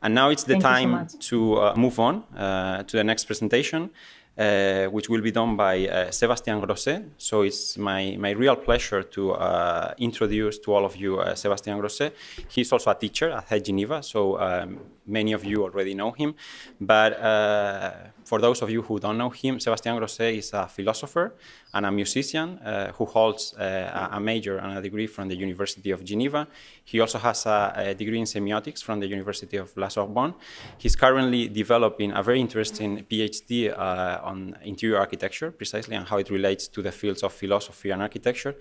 And now it's the Thank you so time much. to move on to the next presentation, which will be done by Sébastien Grosset. So it's my real pleasure to introduce to all of you Sébastien Grosset. He's also a teacher at Head Geneva, so many of you already know him. But for those of you who don't know him, Sébastien Grosset is a philosopher and a musician who holds a major and a degree from the University of Geneva. He also has a degree in semiotics from the University of La Sorbonne. He's currently developing a very interesting PhD on interior architecture, precisely, and how it relates to the fields of philosophy and architecture.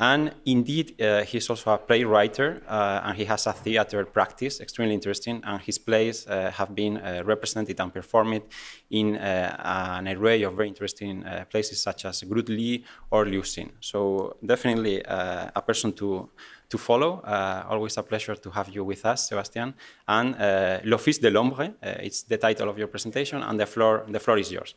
And indeed, he's also a playwright, and he has a theater practice, extremely interesting, and his plays have been represented and performed in an array of very interesting places such as Grut Lee or Liusin. So definitely a person to follow. Always a pleasure to have you with us, Sébastien. And L'Office de l'Ombre, it's the title of your presentation, and the floor is yours.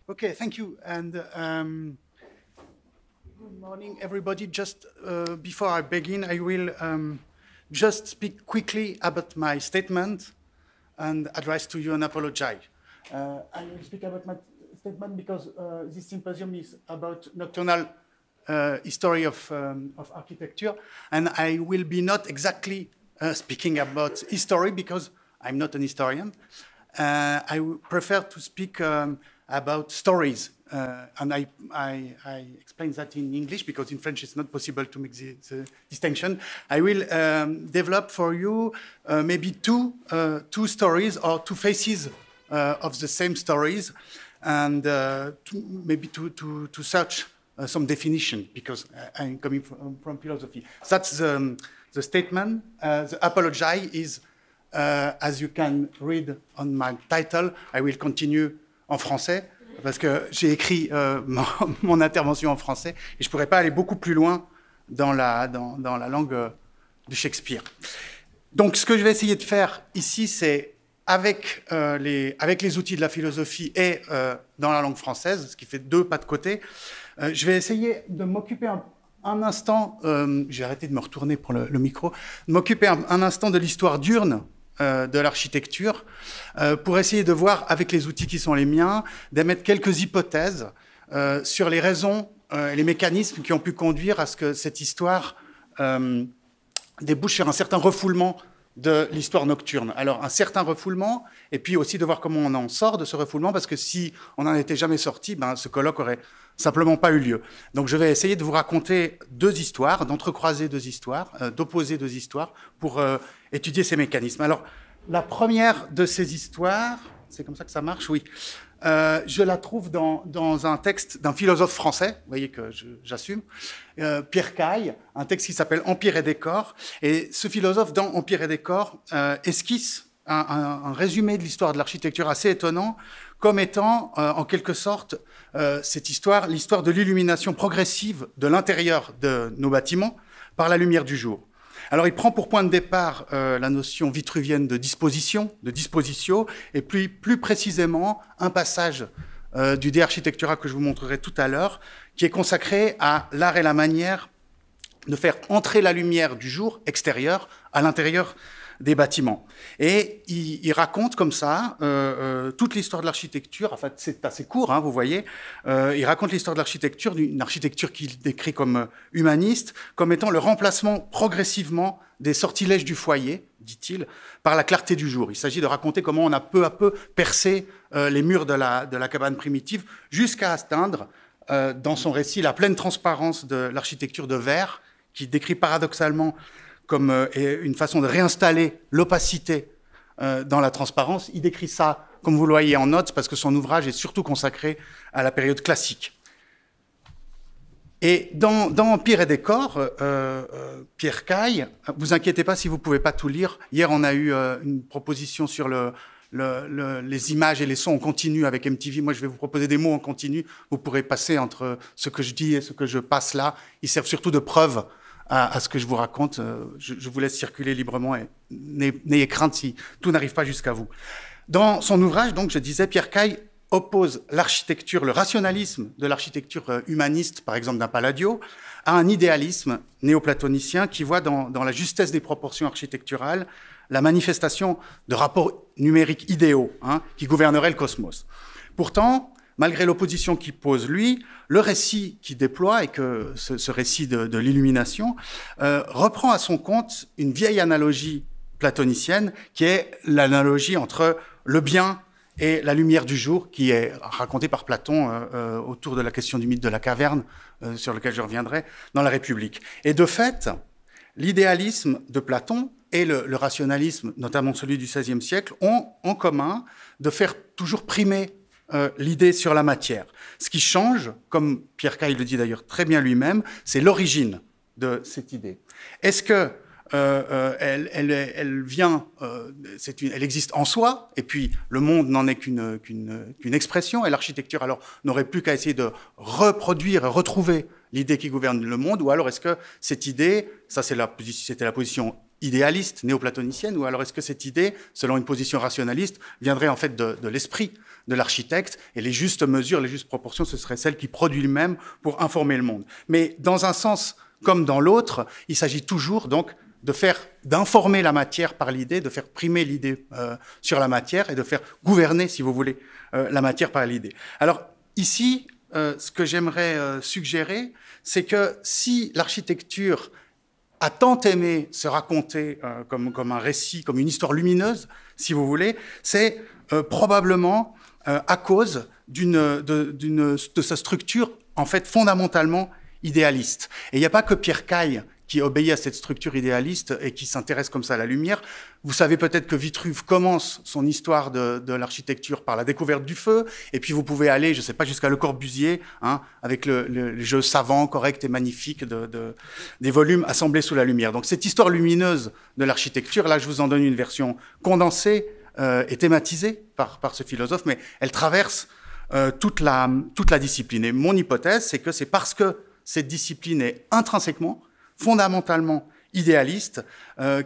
Okay, thank you. And good morning, everybody. Just before I begin, I will just speak quickly about my statement and address to you and apologize. I will speak about my statement because this symposium is about nocturnal history of architecture, and I will be not exactly speaking about history because I'm not an historian. I prefer to speak about stories, and I explain that in English because in French it's not possible to make the distinction. I will develop for you maybe two stories or two faces of the same stories, and maybe to search some definition because I'm coming from philosophy. That's the statement. The apology is, as you can read on my title, I will continue en français, parce que j'ai écrit mon intervention en français et je ne pourrais pas aller beaucoup plus loin dans la langue de Shakespeare. Donc, ce que je vais essayer de faire ici, c'est avec les outils de la philosophie et dans la langue française, ce qui fait deux pas de côté, je vais essayer de m'occuper un instant, j'ai arrêté de me retourner pour le micro, de m'occuper un instant de l'histoire diurne de l'architecture, pour essayer de voir, avec les outils qui sont les miens, d'émettre quelques hypothèses sur les raisons et les mécanismes qui ont pu conduire à ce que cette histoire débouche sur un certain refoulement de l'histoire nocturne. Alors, un certain refoulement, et puis aussi de voir comment on en sort de ce refoulement, parce que si on n'en était jamais sorti, ce colloque aurait simplement pas eu lieu. Donc, je vais essayer de vous raconter deux histoires, d'entrecroiser deux histoires, d'opposer deux histoires, pour étudier ces mécanismes. Alors, la première de ces histoires, c'est comme ça que ça marche, oui. Je la trouve dans un texte d'un philosophe français, vous voyez que j'assume, Pierre Caille, un texte qui s'appelle Empire et décor. Et ce philosophe, dans Empire et décor, esquisse un résumé de l'histoire de l'architecture assez étonnant, comme étant, en quelque sorte, cette histoire, l'histoire de l'illumination progressive de l'intérieur de nos bâtiments par la lumière du jour. Alors, il prend pour point de départ la notion vitruvienne de disposition, de dispositio, et puis plus précisément un passage du De Architectura que je vous montrerai tout à l'heure, qui est consacré à l'art et la manière de faire entrer la lumière du jour extérieur à l'intérieur des bâtiments. Et il raconte comme ça toute l'histoire de l'architecture. En fait, c'est assez court, hein, vous voyez. Il raconte l'histoire de l'architecture, d'une architecture qu'il décrit comme humaniste, comme étant le remplacement progressivement des sortilèges du foyer, dit-il, par la clarté du jour. Il s'agit de raconter comment on a peu à peu percé les murs de la cabane primitive jusqu'à atteindre, dans son récit, la pleine transparence de l'architecture de verre, qui décrit paradoxalement comme une façon de réinstaller l'opacité dans la transparence. Il décrit ça, comme vous le voyez en notes, parce que son ouvrage est surtout consacré à la période classique. Et dans Empire et décor, Pierre Caille, vous inquiétez pas si vous pouvez pas tout lire. Hier, on a eu une proposition sur les images et les sons en continu avec MTV. Moi, je vais vous proposer des mots en continu. Vous pourrez passer entre ce que je dis et ce que je passe là. Ils servent surtout de preuve à ce que je vous raconte. Je vous laisse circuler librement et n'ayez crainte si tout n'arrive pas jusqu'à vous. Dans son ouvrage, donc, je disais, Pierre Caille oppose l'architecture, le rationalisme de l'architecture humaniste, par exemple d'un Palladio, à un idéalisme néoplatonicien qui voit dans la justesse des proportions architecturales la manifestation de rapports numériques idéaux qui gouverneraient le cosmos. Pourtant, malgré l'opposition qu'il pose lui, le récit qu'il déploie, et que ce récit de l'illumination, reprend à son compte une vieille analogie platonicienne, qui est l'analogie entre le bien et la lumière du jour, qui est racontée par Platon autour de la question du mythe de la caverne, sur lequel je reviendrai, dans la République. Et de fait, l'idéalisme de Platon et le rationalisme, notamment celui du XVIe siècle, ont en commun de faire toujours primer l'idée sur la matière. Ce qui change, comme Pierre Caille le dit d'ailleurs très bien lui-même, c'est l'origine de cette idée. Est-ce que elle vient, elle existe en soi, et puis le monde n'en est qu'une expression, et l'architecture alors n'aurait plus qu'à essayer de reproduire et retrouver l'idée qui gouverne le monde, ou alors est-ce que cette idée, ça c'était la position idéaliste, néoplatonicienne, ou alors est-ce que cette idée, selon une position rationaliste, viendrait en fait de l'esprit de l'architecte, et les justes mesures, les justes proportions, ce serait celle qui produit lui-même pour informer le monde. Mais dans un sens comme dans l'autre, il s'agit toujours donc d'informer la matière par l'idée, de faire primer l'idée sur la matière et de faire gouverner, si vous voulez, la matière par l'idée. Alors ici, ce que j'aimerais suggérer, c'est que si l'architecture a tant aimé se raconter comme un récit, comme une histoire lumineuse, si vous voulez, c'est probablement à cause de sa structure, en fait, fondamentalement idéaliste. Et il n'y a pas que Pierre Caille qui obéit à cette structure idéaliste et qui s'intéresse comme ça à la lumière. Vous savez peut-être que Vitruve commence son histoire de l'architecture par la découverte du feu, et puis vous pouvez aller, je ne sais pas, jusqu'à Le Corbusier, avec le jeu savant, correct et magnifique des volumes assemblés sous la lumière. Donc cette histoire lumineuse de l'architecture, là je vous en donne une version condensée et thématisée par ce philosophe, mais elle traverse toute la discipline. Et mon hypothèse, c'est que c'est parce que cette discipline est intrinsèquement, fondamentalement idéaliste,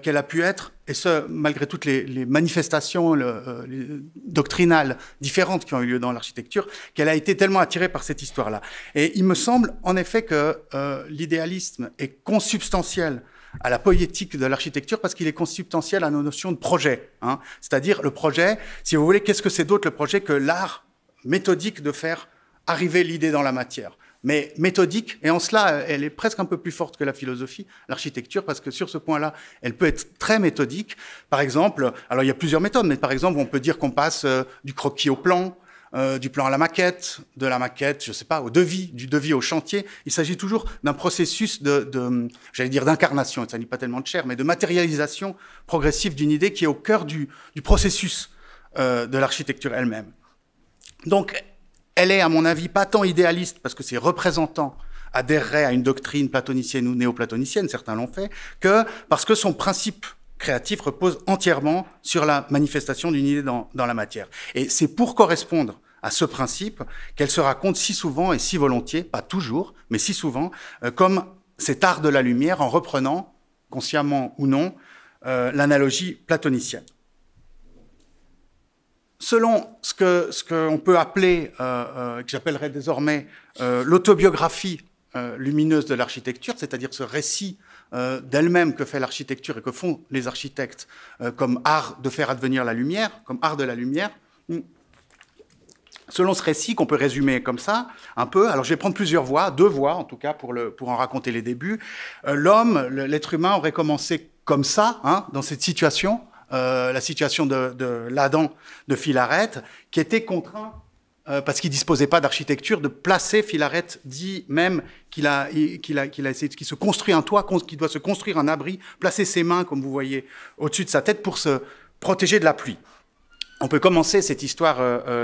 qu'elle a pu être, et ce, malgré toutes les manifestations les doctrinales différentes qui ont eu lieu dans l'architecture, qu'elle a été tellement attirée par cette histoire-là. Et il me semble, en effet, que l'idéalisme est consubstantiel à la poétique de l'architecture parce qu'il est consubstantiel à nos notions de projet. C'est-à-dire, le projet, si vous voulez, qu'est-ce que c'est d'autre le projet que l'art méthodique de faire arriver l'idée dans la matière? Mais méthodique, et en cela, elle est presque un peu plus forte que la philosophie, l'architecture, parce que sur ce point-là, elle peut être très méthodique. Par exemple, alors il y a plusieurs méthodes, mais par exemple, on peut dire qu'on passe du croquis au plan, du plan à la maquette, de la maquette, je sais pas, au devis, du devis au chantier. Il s'agit toujours d'un processus j'allais dire d'incarnation, il ne s'agit pas tellement de chair, mais de matérialisation progressive d'une idée qui est au cœur du processus de l'architecture elle-même. Donc, elle est, à mon avis, pas tant idéaliste, parce que ses représentants adhéreraient à une doctrine platonicienne ou néoplatonicienne, certains l'ont fait, que parce que son principe créatif repose entièrement sur la manifestation d'une idée dans la matière. Et c'est pour correspondre à ce principe qu'elle se raconte si souvent et si volontiers, pas toujours, mais si souvent, comme cet art de la lumière, en reprenant, consciemment ou non, l'analogie platonicienne. Selon ce qu'on peut appeler, que j'appellerais désormais l'autobiographie lumineuse de l'architecture, c'est-à-dire ce récit d'elle-même que fait l'architecture et que font les architectes comme art de faire advenir la lumière, comme art de la lumière. Selon ce récit qu'on peut résumer comme ça, un peu, alors je vais prendre plusieurs voix, 2 voix en tout cas pour en raconter les débuts. L'homme, l'être humain aurait commencé comme ça, dans cette situation, la situation de l'Adam de Philarète, qui était contraint, parce qu'il disposait pas d'architecture, de placer, Philarète dit même qu'il se construit un toit, qu'il doit se construire un abri, placer ses mains, comme vous voyez, au-dessus de sa tête pour se protéger de la pluie. On peut commencer cette histoire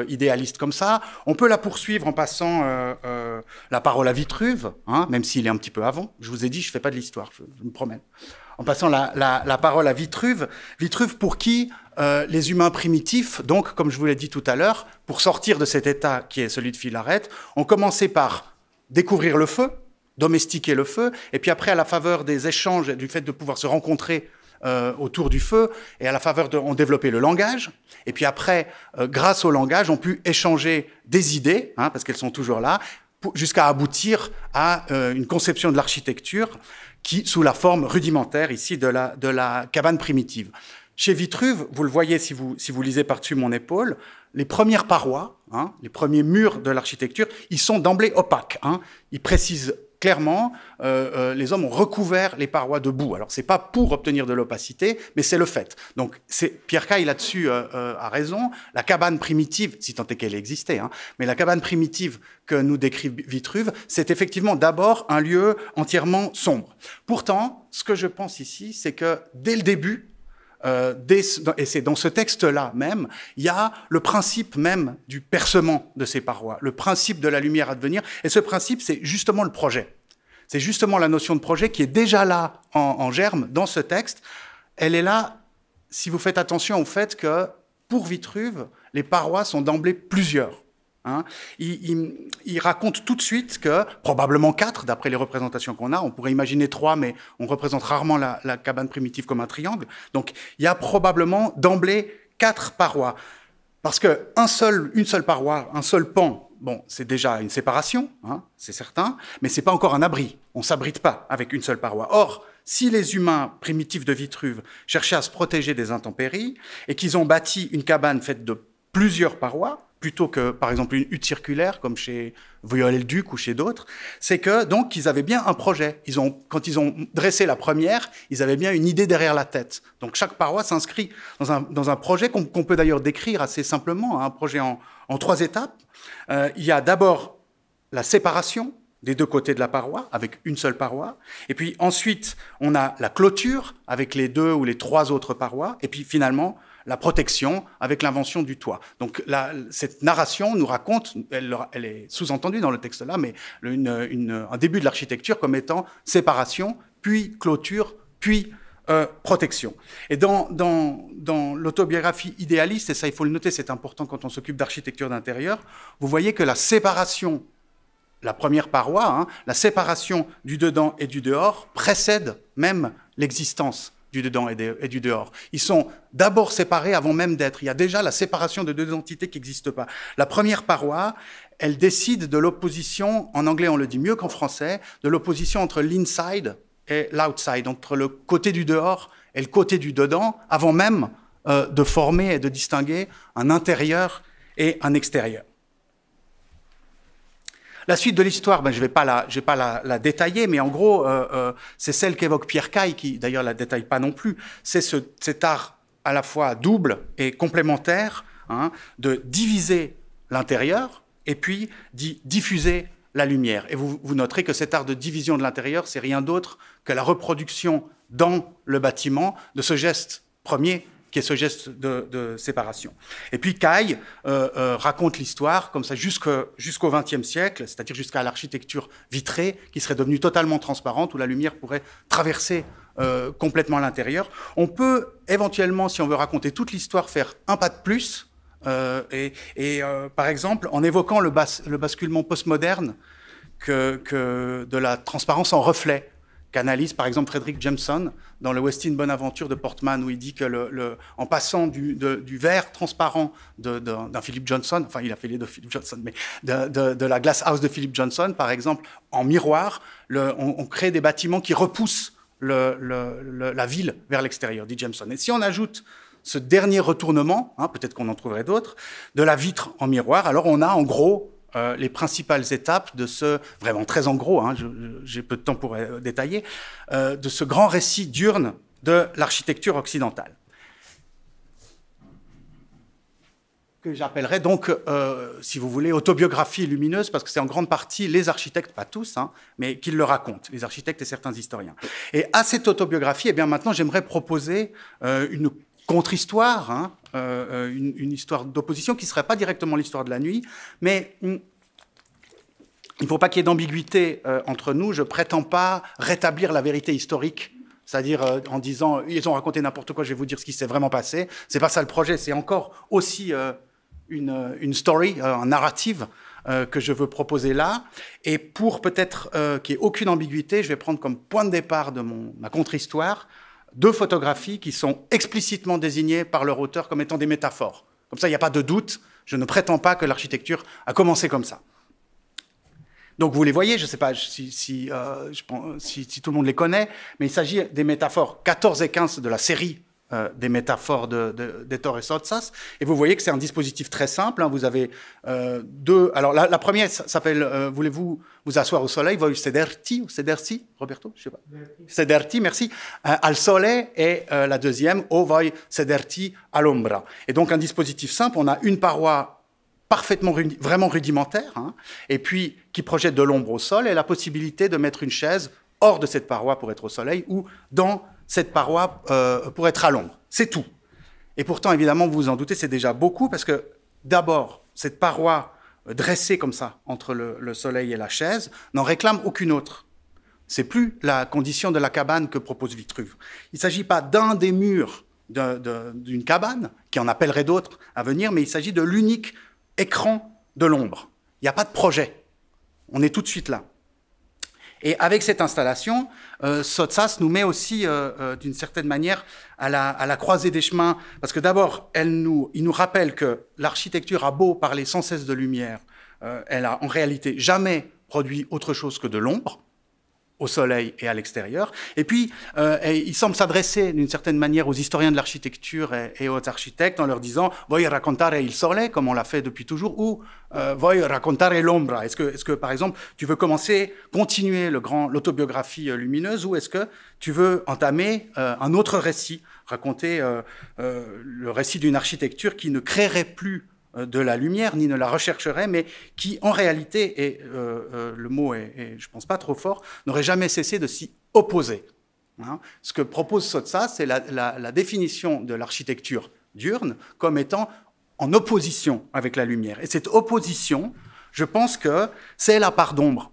idéaliste comme ça. On peut la poursuivre en passant la parole à Vitruve, même s'il est un petit peu avant. Je vous ai dit, je fais pas de l'histoire, je me promène. En passant la parole à Vitruve. Vitruve pour qui les humains primitifs, donc, comme je vous l'ai dit tout à l'heure, pour sortir de cet état qui est celui de Philarète, ont commencé par découvrir le feu, domestiquer le feu, et puis après, à la faveur des échanges et du fait de pouvoir se rencontrer autour du feu, et à la faveur on développait le langage. Et puis après, grâce au langage, on pu échanger des idées, hein, parce qu'elles sont toujours là, jusqu'à aboutir à une conception de l'architecture qui, sous la forme rudimentaire ici de la cabane primitive. Chez Vitruve, vous le voyez si vous lisez par-dessus mon épaule, les premières parois, hein, les premiers murs de l'architecture, ils sont d'emblée opaques. Hein. Ils précisent clairement, les hommes ont recouvert les parois de boue. Alors, c'est pas pour obtenir de l'opacité, mais c'est le fait. Donc, Pierre Caille, là-dessus, a raison. La cabane primitive, si tant est qu'elle existait, hein, mais la cabane primitive que nous décrit Vitruve, c'est effectivement d'abord un lieu entièrement sombre. Pourtant, ce que je pense ici, c'est que dès le début, et c'est dans ce texte-là même, il y a le principe même du percement de ces parois, le principe de la lumière à devenir. Et ce principe, c'est justement le projet. C'est justement la notion de projet qui est déjà là en germe dans ce texte. Elle est là, si vous faites attention au fait que, pour Vitruve, les parois sont d'emblée plusieurs. Hein. Il raconte tout de suite que, probablement 4, d'après les représentations qu'on a, on pourrait imaginer 3, mais on représente rarement la cabane primitive comme un triangle. Donc, il y a probablement d'emblée 4 parois. Parce que une seule paroi, un seul pan, bon, c'est déjà une séparation, hein, c'est certain, mais c'est pas encore un abri. On s'abrite pas avec une seule paroi. Or, si les humains primitifs de Vitruve cherchaient à se protéger des intempéries et qu'ils ont bâti une cabane faite de plusieurs parois, plutôt que, par exemple, une hutte circulaire, comme chez Viollet-le-Duc ou chez d'autres, c'est que, donc, ils avaient bien un projet. Quand ils ont dressé la première, ils avaient bien une idée derrière la tête. Donc, chaque paroi s'inscrit dans un projet qu'on peut d'ailleurs décrire assez simplement, hein, un projet en 3 étapes. Il y a d'abord la séparation des 2 côtés de la paroi, avec une seule paroi. Et puis, ensuite, on a la clôture, avec les 2 ou les 3 autres parois. Et puis, finalement, la protection avec l'invention du toit. Donc cette narration nous raconte, elle est sous-entendue dans le texte là, mais un début de l'architecture comme étant séparation, puis clôture, puis protection. Et dans l'autobiographie idéaliste, et ça il faut le noter, c'est important quand on s'occupe d'architecture d'intérieur, vous voyez que la séparation, la première paroi, hein, la séparation du dedans et du dehors précède même l'existence du dedans et du dehors. Ils sont d'abord séparés avant même d'être. Il y a déjà la séparation de 2 entités qui n'existent pas. La première paroi, elle décide de l'opposition, en anglais on le dit mieux qu'en français, de l'opposition entre l'inside et l'outside, entre le côté du dehors et le côté du dedans, avant même de former et de distinguer un intérieur et un extérieur. La suite de l'histoire, je vais pas la détailler, mais en gros, c'est celle qu'évoque Pierre Caille, qui d'ailleurs la détaille pas non plus. C'est cet art à la fois double et complémentaire, hein, de diviser l'intérieur et puis d'y diffuser la lumière. Et vous noterez que cet art de division de l'intérieur, c'est rien d'autre que la reproduction dans le bâtiment de ce geste premier, qui est ce geste de séparation. Et puis Caille raconte l'histoire comme ça jusqu'au XXe siècle, c'est-à-dire jusqu'à l'architecture vitrée, qui serait devenue totalement transparente, où la lumière pourrait traverser complètement l'intérieur. On peut éventuellement, si on veut raconter toute l'histoire, faire un pas de plus, par exemple, en évoquant le basculement postmoderne de la transparence en reflet, qu'analyse par exemple Frederick Jameson dans le Westin Bonaventure de Portman, où il dit que en passant du verre transparent d'un Philip Johnson, enfin il a fait les 2 Philip Johnson, mais de la Glass House de Philip Johnson, par exemple, en miroir, on crée des bâtiments qui repoussent la ville vers l'extérieur, dit Jameson. Et si on ajoute ce dernier retournement, hein, peut-être qu'on en trouverait d'autres, de la vitre en miroir, alors on a en gros les principales étapes de ce, vraiment très en gros, hein, j'ai peu de temps pour détailler, de ce grand récit diurne de l'architecture occidentale. Que j'appellerais donc, si vous voulez, autobiographie lumineuse, parce que c'est en grande partie les architectes, pas tous, hein, mais qui le racontent, les architectes et certains historiens. Et à cette autobiographie, eh bien maintenant, j'aimerais proposer une contre-histoire, hein, une histoire d'opposition qui ne serait pas directement l'histoire de la nuit, mais il ne faut pas qu'il y ait d'ambiguïté entre nous. Je ne prétends pas rétablir la vérité historique, c'est-à-dire en disant « ils ont raconté n'importe quoi, je vais vous dire ce qui s'est vraiment passé ». Ce n'est pas ça le projet, c'est encore aussi une story, un narrative que je veux proposer là. Et pour peut-être qu'il n'y ait aucune ambiguïté, je vais prendre comme point de départ de ma contre-histoire 2 photographies qui sont explicitement désignées par leur auteur comme étant des métaphores. Comme ça, il n'y a pas de doute, je ne prétends pas que l'architecture a commencé comme ça. Donc vous les voyez, je ne sais pas si tout le monde les connaît, mais il s'agit des métaphores 14 et 15 de la série des métaphores d'Hector et Sottsass. Et vous voyez que c'est un dispositif très simple. Hein. Vous avez 2... Alors la première s'appelle voulez-vous vous asseoir au soleil? Voi sederti, Roberto? Je sais pas. Sederti, merci. Al sole, et la deuxième, o voi sederti all'ombra. Et donc un dispositif simple, on a une paroi parfaitement, vraiment rudimentaire, hein, et puis qui projette de l'ombre au sol, et la possibilité de mettre une chaise hors de cette paroi pour être au soleil, ou dans cette paroi pour être à l'ombre. C'est tout. Et pourtant, évidemment, vous vous en doutez, c'est déjà beaucoup, parce que d'abord, cette paroi dressée comme ça, entre le soleil et la chaise, n'en réclame aucune autre. C'est plus la condition de la cabane que propose Vitruve. Il ne s'agit pas d'un des murs d'une cabane, qui en appellerait d'autres à venir, mais il s'agit de l'unique écran de l'ombre. Il n'y a pas de projet. On est tout de suite là. Et avec cette installation, Sottsass nous met aussi, d'une certaine manière, à la croisée des chemins. Parce que d'abord, il nous rappelle que l'architecture a beau parler sans cesse de lumière, elle a en réalité jamais produit autre chose que de l'ombre, au soleil et à l'extérieur. Et puis, il semble s'adresser d'une certaine manière aux historiens de l'architecture et aux architectes en leur disant « Voglio raccontare il sole », comme on l'a fait depuis toujours, ou « Voglio raccontare l'ombra ». Est-ce que, par exemple, tu veux continuer l'autobiographie lumineuse, ou est-ce que tu veux entamer un autre récit, raconter le récit d'une architecture qui ne créerait plus de la lumière, ni ne la rechercherait, mais qui, en réalité, et le mot est, je pense, pas trop fort, n'aurait jamais cessé de s'y opposer. Hein. Ce que propose Sottsass, c'est la définition de l'architecture diurne comme étant en opposition avec la lumière. Et cette opposition, je pense que c'est la part d'ombre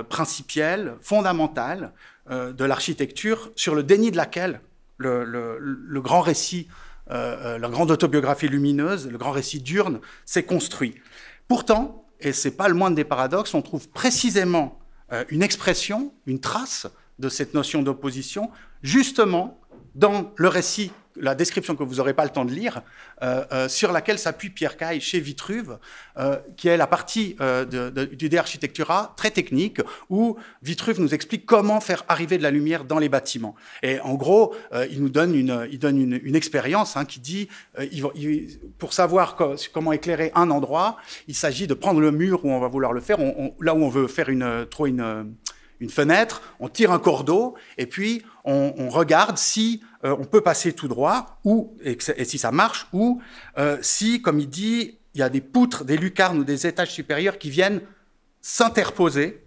principielle, fondamentale de l'architecture, sur le déni de laquelle le grand récit, la grande autobiographie lumineuse, le grand récit diurne, s'est construit. Pourtant, et ce n'est pas le moindre des paradoxes, on trouve précisément une expression, une trace de cette notion d'opposition, justement dans le récit, la description que vous n'aurez pas le temps de lire, sur laquelle s'appuie Pierre Caille chez Vitruve, qui est la partie du De Architectura très technique, où Vitruve nous explique comment faire arriver de la lumière dans les bâtiments. Et en gros, il nous donne une expérience, hein, qui dit, pour savoir comment éclairer un endroit, il s'agit de prendre le mur où on va vouloir le faire, là où on veut faire une fenêtre, on tire un cordeau, et puis on regarde si on peut passer tout droit, et si ça marche, ou si, comme il dit, il y a des poutres, des lucarnes ou des étages supérieurs qui viennent s'interposer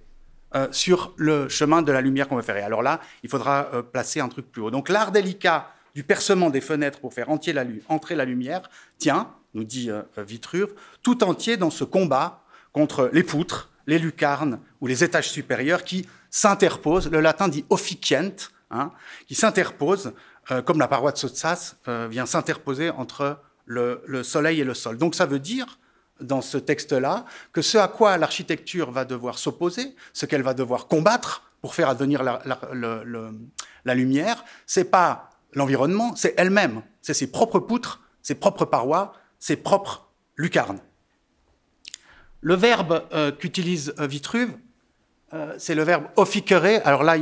sur le chemin de la lumière qu'on veut faire. Et alors là, il faudra placer un truc plus haut. Donc l'art délicat du percement des fenêtres pour faire entrer la lumière tient, nous dit Vitruve, tout entier dans ce combat contre les poutres, les lucarnes ou les étages supérieurs qui s'interposent, le latin dit officient, hein, qui s'interpose, comme la paroi de Sottsass vient s'interposer entre le soleil et le sol. Donc ça veut dire, dans ce texte-là, que ce à quoi l'architecture va devoir s'opposer, ce qu'elle va devoir combattre pour faire advenir la lumière, c'est pas l'environnement, c'est elle-même, c'est ses propres poutres, ses propres parois, ses propres lucarnes. Le verbe qu'utilise Vitruve, c'est le verbe officere. Alors là,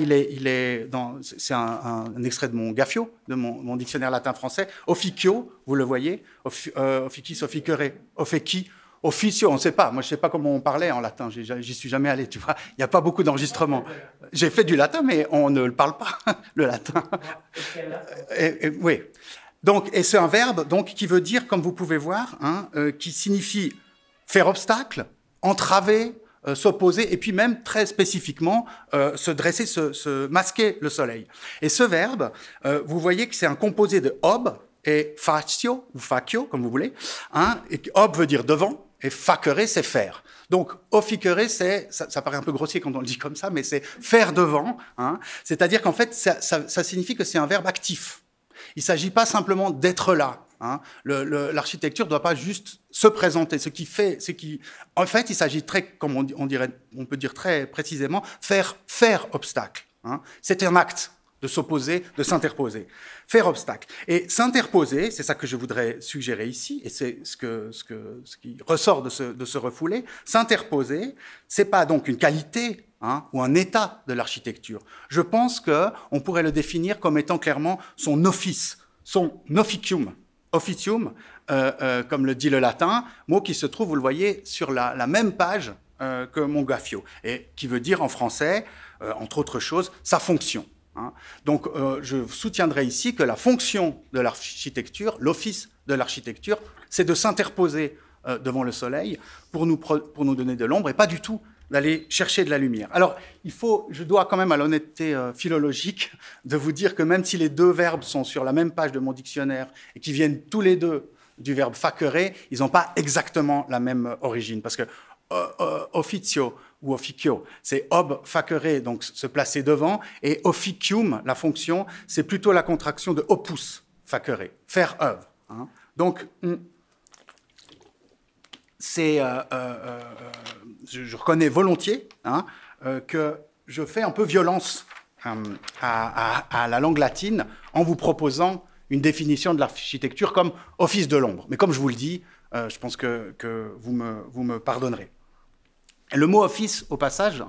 c'est un extrait de mon Gaffio, de mon dictionnaire latin-français. Officio, vous le voyez, officis, officere, offici, officio, on ne sait pas. Moi, je ne sais pas comment on parlait en latin, j'y suis jamais allé, tu vois. Il n'y a pas beaucoup d'enregistrements. J'ai fait du latin, mais on ne le parle pas, le latin. Oui. Donc, et c'est un verbe donc, qui veut dire, comme vous pouvez voir, hein, qui signifie faire obstacle, entraver, s'opposer, et puis même très spécifiquement se dresser, se masquer le soleil. Et ce verbe, vous voyez que c'est un composé de ob et facio, ou facio, comme vous voulez. Hein, et ob veut dire devant, et facere, c'est faire. Donc, officere, ça paraît un peu grossier quand on le dit comme ça, mais c'est faire devant. Hein, c'est-à-dire qu'en fait, ça signifie que c'est un verbe actif. Il ne s'agit pas simplement d'être là. Hein. L'architecture ne doit pas juste se présenter. En fait, il s'agit comme on peut dire très précisément, faire obstacle. Hein. C'est un acte. de s'opposer, de s'interposer, faire obstacle. Et s'interposer, c'est ça que je voudrais suggérer ici, et c'est ce qui ressort de ce refoulé. S'interposer, c'est pas donc une qualité ou un état de l'architecture. Je pense qu'on pourrait le définir comme étant clairement son office, son officium. Officium, comme le dit le latin, mot qui se trouve, vous le voyez, sur la même page que Mongaffio, et qui veut dire en français, entre autres choses, sa fonction. Donc, je soutiendrai ici que la fonction de l'architecture, l'office de l'architecture, c'est de s'interposer devant le soleil pour nous donner de l'ombre et pas du tout d'aller chercher de la lumière. Alors, je dois quand même à l'honnêteté philologique de vous dire que même si les deux verbes sont sur la même page de mon dictionnaire et qui viennent tous les deux du verbe facere, ils n'ont pas exactement la même origine, parce que officio ou officio, c'est ob facere, donc se placer devant, et officium, la fonction, c'est plutôt la contraction de opus facere, faire œuvre. Donc, c'est, je reconnais volontiers que je fais un peu violence à la langue latine en vous proposant une définition de l'architecture comme office de l'ombre. Mais comme je vous le dis, je pense que vous me pardonnerez. Le mot office, au passage,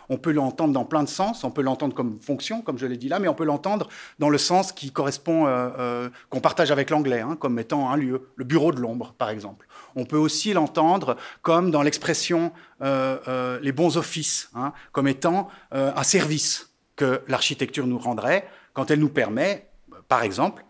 on peut l'entendre dans plein de sens. On peut l'entendre comme fonction, comme je l'ai dit là, mais on peut l'entendre dans le sens qui correspond, qu'on partage avec l'anglais, comme étant un lieu, le bureau de l'ombre, par exemple. On peut aussi l'entendre comme dans l'expression les bons offices, comme étant un service que l'architecture nous rendrait quand elle nous permet, par exemple,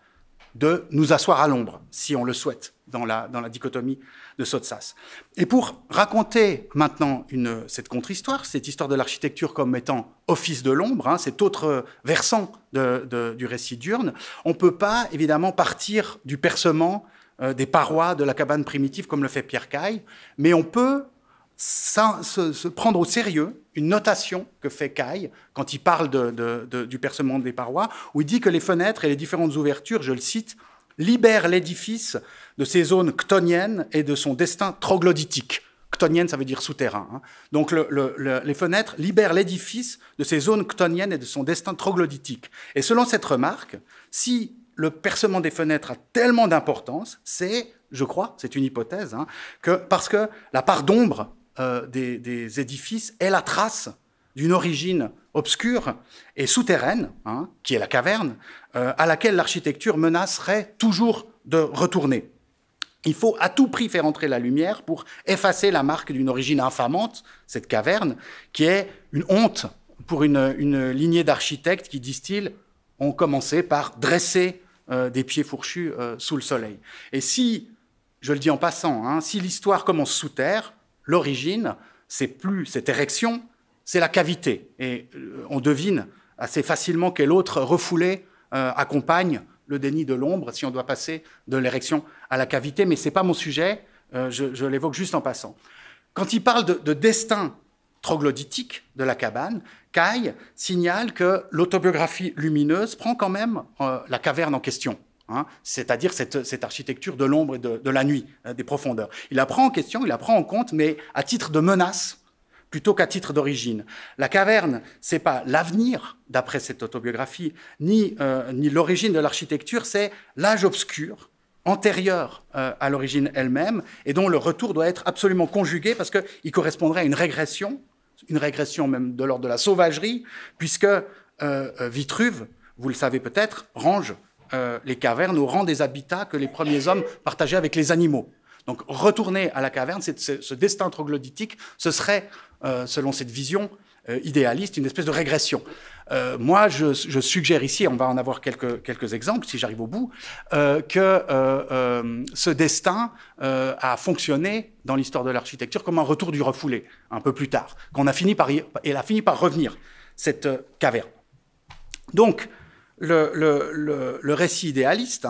de nous asseoir à l'ombre, si on le souhaite, dans la dichotomie de Sottsass. Et pour raconter maintenant cette contre-histoire, cette histoire de l'architecture comme étant office de l'ombre, cet autre versant du récit diurne, on ne peut pas, évidemment, partir du percement des parois de la cabane primitive, comme le fait Pierre Caille, mais on peut se prendre au sérieux une notation que fait Caille quand il parle du percement des parois, où il dit que les fenêtres et les différentes ouvertures, je le cite, libèrent l'édifice de ses zones chtoniennes et de son destin troglodytique. Chtonienne, ça veut dire souterrain. Donc les fenêtres libèrent l'édifice de ses zones chtoniennes et de son destin troglodytique. Et selon cette remarque, si le percement des fenêtres a tellement d'importance, c'est, je crois, c'est une hypothèse, parce que la part d'ombre des édifices est la trace d'une origine obscure et souterraine, qui est la caverne, à laquelle l'architecture menacerait toujours de retourner. Il faut à tout prix faire entrer la lumière pour effacer la marque d'une origine infamante, cette caverne, qui est une honte pour une lignée d'architectes qui, disent-ils, ont commencé par dresser des pieds fourchus sous le soleil. Et si, je le dis en passant, si l'histoire commence sous terre, l'origine, c'est plus cette érection, c'est la cavité. Et on devine assez facilement quel autre refoulé accompagne le déni de l'ombre si on doit passer de l'érection à la cavité. Mais ce n'est pas mon sujet, je l'évoque juste en passant. Quand il parle de destin troglodytique de la cabane, Caille signale que l'autobiographie lumineuse prend quand même la caverne en question. C'est-à-dire cette architecture de l'ombre et de la nuit, des profondeurs. Il la prend en question, il la prend en compte, mais à titre de menace plutôt qu'à titre d'origine. La caverne, c'est pas l'avenir, d'après cette autobiographie, ni l'origine de l'architecture, c'est l'âge obscur, antérieur à l'origine elle-même, et dont le retour doit être absolument conjugué, parce qu'il correspondrait à une régression même de l'ordre de la sauvagerie, puisque Vitruve, vous le savez peut-être, range les cavernes au rang des habitats que les premiers hommes partageaient avec les animaux. Donc retourner à la caverne, ce destin troglodytique, ce serait, selon cette vision idéaliste, une espèce de régression. Moi, je suggère ici, on va en avoir quelques exemples, si j'arrive au bout, que ce destin a fonctionné dans l'histoire de l'architecture comme un retour du refoulé, un peu plus tard, elle a fini par revenir, cette caverne. Donc, le récit idéaliste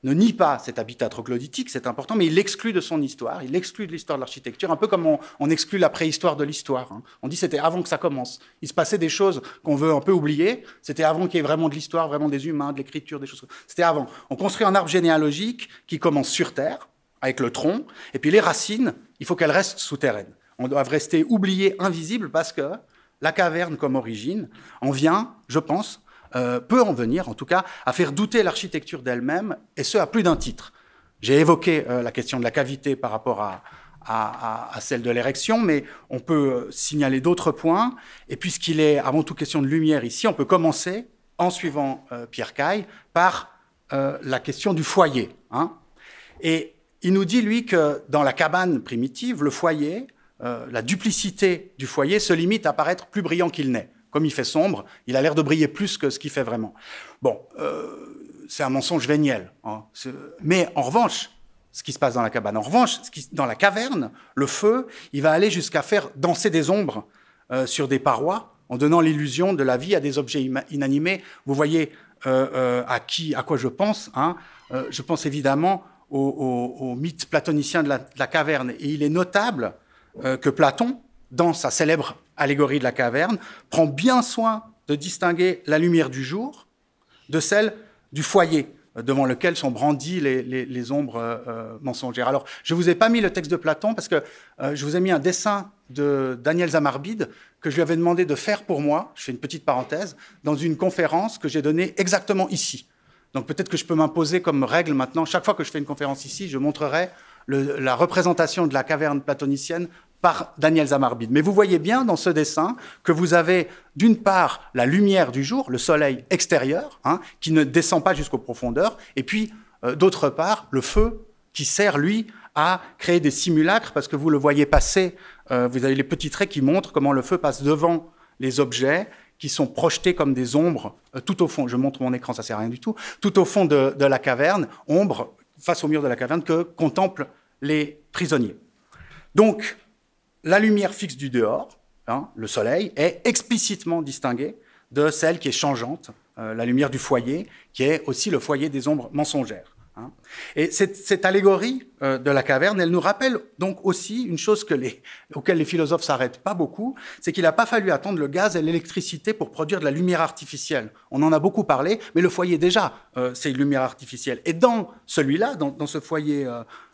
ne nie pas cet habitat troglodytique, c'est important, mais il l'exclut de son histoire, il l'exclut de l'histoire de l'architecture, un peu comme on exclut la préhistoire de l'histoire. On dit que c'était avant que ça commence. Il se passait des choses qu'on veut un peu oublier, c'était avant qu'il y ait vraiment de l'histoire, vraiment des humains, de l'écriture, des choses. C'était avant. On construit un arbre généalogique qui commence sur Terre, avec le tronc, et puis les racines, il faut qu'elles restent souterraines. On doit rester oubliées, invisibles, parce que la caverne comme origine en vient, je pense, peut en venir, en tout cas, à faire douter l'architecture d'elle-même, et ce, à plus d'un titre. J'ai évoqué la question de la cavité par rapport à celle de l'érection, mais on peut signaler d'autres points. Et puisqu'il est avant tout question de lumière ici, on peut commencer, en suivant Pierre Caille, par la question du foyer. Hein. Et il nous dit, lui, que dans la cabane primitive, le foyer, la duplicité du foyer se limite à paraître plus brillant qu'il n'est. Comme il fait sombre, il a l'air de briller plus que ce qu'il fait vraiment. Bon, c'est un mensonge véniel. Hein. Mais en revanche, ce qui se passe dans la cabane, dans la caverne, le feu, il va aller jusqu'à faire danser des ombres sur des parois, en donnant l'illusion de la vie à des objets inanimés. Vous voyez à quoi je pense. Hein. Je pense évidemment au mythe platonicien de la caverne. Et il est notable que Platon, dans sa célèbre allégorie de la caverne, prend bien soin de distinguer la lumière du jour de celle du foyer, devant lequel sont brandies les ombres mensongères. Alors, je ne vous ai pas mis le texte de Platon, parce que je vous ai mis un dessin de Daniel Zamarbide, que je lui avais demandé de faire pour moi, je fais une petite parenthèse, dans une conférence que j'ai donnée exactement ici. Donc peut-être que je peux m'imposer comme règle maintenant, chaque fois que je fais une conférence ici, je montrerai la représentation de la caverne platonicienne par Daniel Zamarbide. Mais vous voyez bien dans ce dessin que vous avez d'une part la lumière du jour, le soleil extérieur, hein, qui ne descend pas jusqu'aux profondeurs, et puis d'autre part le feu qui sert, lui, à créer des simulacres, parce que vous le voyez passer, vous avez les petits traits qui montrent comment le feu passe devant les objets, qui sont projetés comme des ombres tout au fond, je montre mon écran, ça ne sert à rien du tout, tout au fond de la caverne, ombres face au mur de la caverne que contemplent les prisonniers. Donc, la lumière fixe du dehors, hein, le soleil, est explicitement distinguée de celle qui est changeante, la lumière du foyer, qui est aussi le foyer des ombres mensongères. Hein. Et cette allégorie de la caverne, elle nous rappelle donc aussi une chose auquel les philosophes s'arrêtent pas beaucoup, c'est qu'il n'a pas fallu attendre le gaz et l'électricité pour produire de la lumière artificielle. On en a beaucoup parlé, mais le foyer déjà, c'est une lumière artificielle. Et dans celui-là, dans ce foyer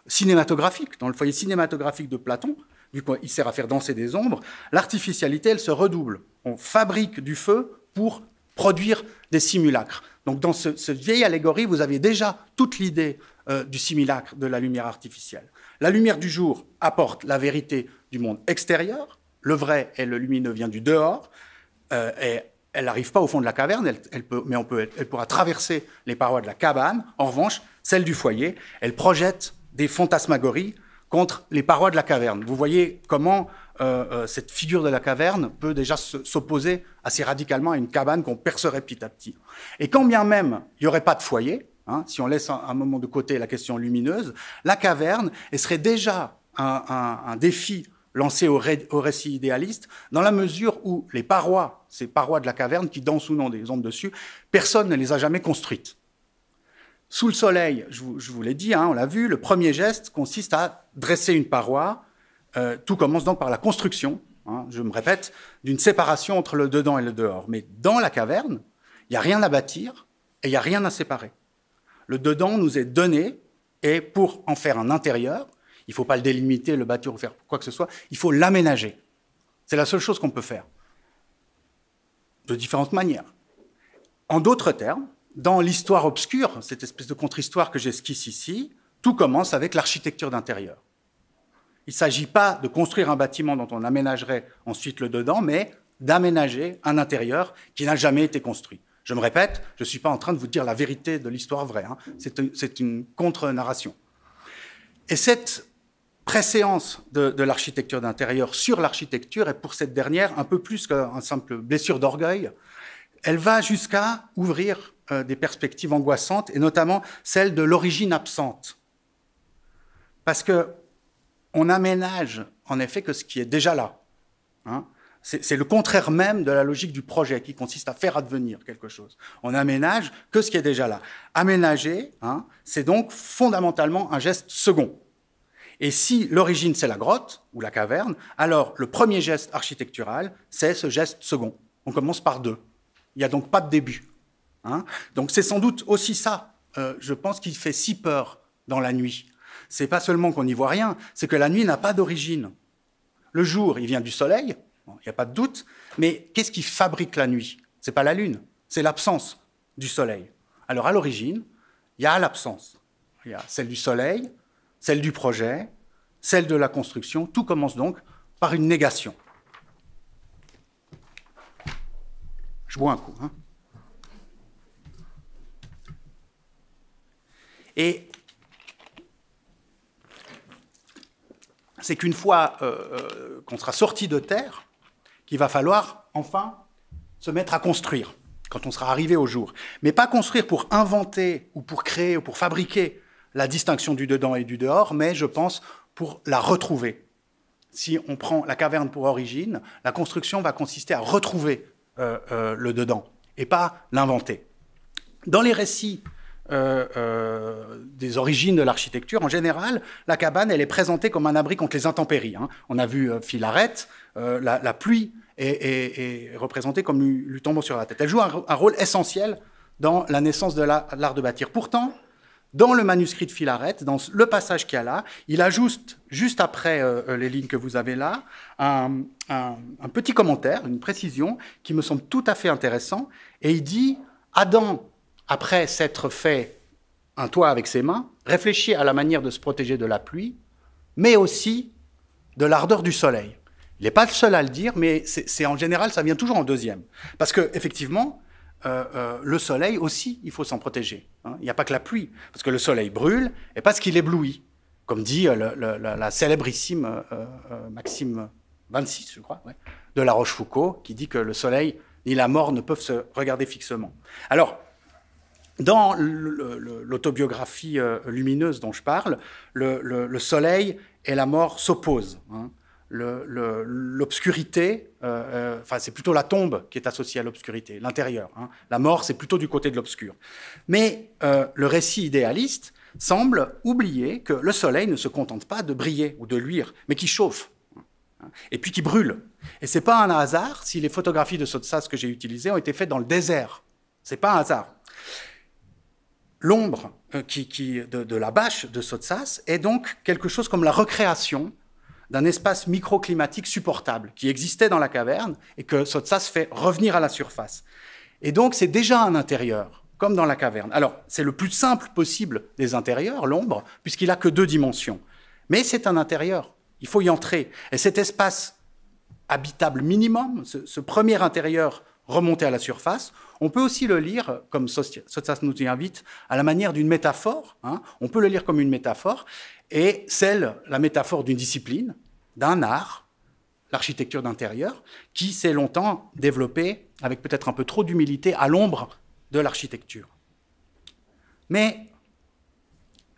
cinématographique, dans le foyer cinématographique de Platon, vu qu'il sert à faire danser des ombres, l'artificialité, elle se redouble. On fabrique du feu pour produire des simulacres. Donc dans cette vieille allégorie, vous avez déjà toute l'idée du simulacre de la lumière artificielle. La lumière du jour apporte la vérité du monde extérieur, le vrai et le lumineux vient du dehors, et elle n'arrive pas au fond de la caverne, elle pourra traverser les parois de la cabane. En revanche, celle du foyer, elle projette des fantasmagories contre les parois de la caverne. Vous voyez comment cette figure de la caverne peut déjà s'opposer assez radicalement à une cabane qu'on percerait petit à petit. Et quand bien même il n'y aurait pas de foyer, hein, si on laisse un moment de côté la question lumineuse, la caverne, elle serait déjà un défi lancé au récit idéaliste, dans la mesure où les parois, ces parois de la caverne qui dansent ou non des ombres dessus, personne ne les a jamais construites. Sous le soleil, je vous l'ai dit, hein, on l'a vu, le premier geste consiste à dresser une paroi. Tout commence donc par la construction, hein, je me répète, d'une séparation entre le dedans et le dehors. Mais dans la caverne, il n'y a rien à bâtir et il n'y a rien à séparer. Le dedans nous est donné et pour en faire un intérieur, il ne faut pas le délimiter, le bâtir ou faire quoi que ce soit, il faut l'aménager. C'est la seule chose qu'on peut faire, de différentes manières. En d'autres termes, dans l'histoire obscure, cette espèce de contre-histoire que j'esquisse ici, tout commence avec l'architecture d'intérieur. Il ne s'agit pas de construire un bâtiment dont on aménagerait ensuite le dedans, mais d'aménager un intérieur qui n'a jamais été construit. Je me répète, je ne suis pas en train de vous dire la vérité de l'histoire vraie, hein. C'est une contre-narration. Et cette préséance de l'architecture d'intérieur sur l'architecture est pour cette dernière un peu plus qu'une simple blessure d'orgueil. Elle va jusqu'à ouvrir des perspectives angoissantes, et notamment celle de l'origine absente. Parce qu'on aménage, en effet, que ce qui est déjà là. Hein. C'est le contraire même de la logique du projet, qui consiste à faire advenir quelque chose. On aménage que ce qui est déjà là. Aménager, hein, c'est donc fondamentalement un geste second. Et si l'origine, c'est la grotte ou la caverne, alors le premier geste architectural, c'est ce geste second. On commence par deux. Il n'y a donc pas de début. Hein. Donc c'est sans doute aussi ça, je pense, qui fait si peur dans la nuit. C'est pas seulement qu'on n'y voit rien, c'est que la nuit n'a pas d'origine. Le jour, il vient du soleil, il n'y a pas de doute, mais qu'est-ce qui fabrique la nuit? C'est pas la lune, c'est l'absence du soleil. Alors à l'origine, il y a l'absence. Il y a celle du soleil, celle du projet, celle de la construction. Tout commence donc par une négation. Je bois un coup. Hein. Et c'est qu'une fois qu'on sera sorti de terre, qu'il va falloir enfin se mettre à construire, quand on sera arrivé au jour. Mais pas construire pour inventer, ou pour créer, ou pour fabriquer la distinction du dedans et du dehors, mais je pense pour la retrouver. Si on prend la caverne pour origine, la construction va consister à retrouver le dedans, et pas l'inventer. Dans les récits des origines de l'architecture, en général, la cabane, elle est présentée comme un abri contre les intempéries. Hein. On a vu Philarète, la pluie est représentée comme lui tombant sur la tête. Elle joue un rôle essentiel dans la naissance de l'art de bâtir. Pourtant, dans le manuscrit de Philarète, dans le passage qu'il y a là, il ajoute, juste après les lignes que vous avez là, un petit commentaire, une précision qui me semble tout à fait intéressant. Et il dit « Adam, après s'être fait un toit avec ses mains, réfléchit à la manière de se protéger de la pluie, mais aussi de l'ardeur du soleil. » Il n'est pas le seul à le dire, mais c'est en général, ça vient toujours en deuxième. Parce qu'effectivement, le soleil aussi, il faut s'en protéger. Hein. Il n'y a pas que la pluie, parce que le soleil brûle, et parce qu'il éblouit, comme dit la célébrissime Maxime 26, je crois, ouais, de La Rochefoucauld, qui dit que le soleil ni la mort ne peuvent se regarder fixement. Alors, dans l'autobiographie lumineuse dont je parle, le soleil et la mort s'opposent. Hein. L'obscurité, enfin c'est plutôt la tombe qui est associée à l'obscurité, l'intérieur. Hein. La mort, c'est plutôt du côté de l'obscur. Mais le récit idéaliste semble oublier que le soleil ne se contente pas de briller ou de luire, mais qui chauffe, hein, et puis qui brûle. Et c'est pas un hasard si les photographies de Sottsass que j'ai utilisées ont été faites dans le désert. C'est pas un hasard. L'ombre de la bâche de Sottsass est donc quelque chose comme la recréation d'un espace microclimatique supportable qui existait dans la caverne et que Sottsass fait revenir à la surface. Et donc c'est déjà un intérieur, comme dans la caverne. Alors c'est le plus simple possible des intérieurs, l'ombre, puisqu'il n'a que 2 dimensions. Mais c'est un intérieur, il faut y entrer. Et cet espace habitable minimum, ce premier intérieur remonté à la surface, on peut aussi le lire, comme Sottsass nous y invite, à la manière d'une métaphore. Hein. On peut le lire comme une métaphore, et la métaphore d'une discipline, d'un art, l'architecture d'intérieur, qui s'est longtemps développée, avec peut-être un peu trop d'humilité, à l'ombre de l'architecture. Mais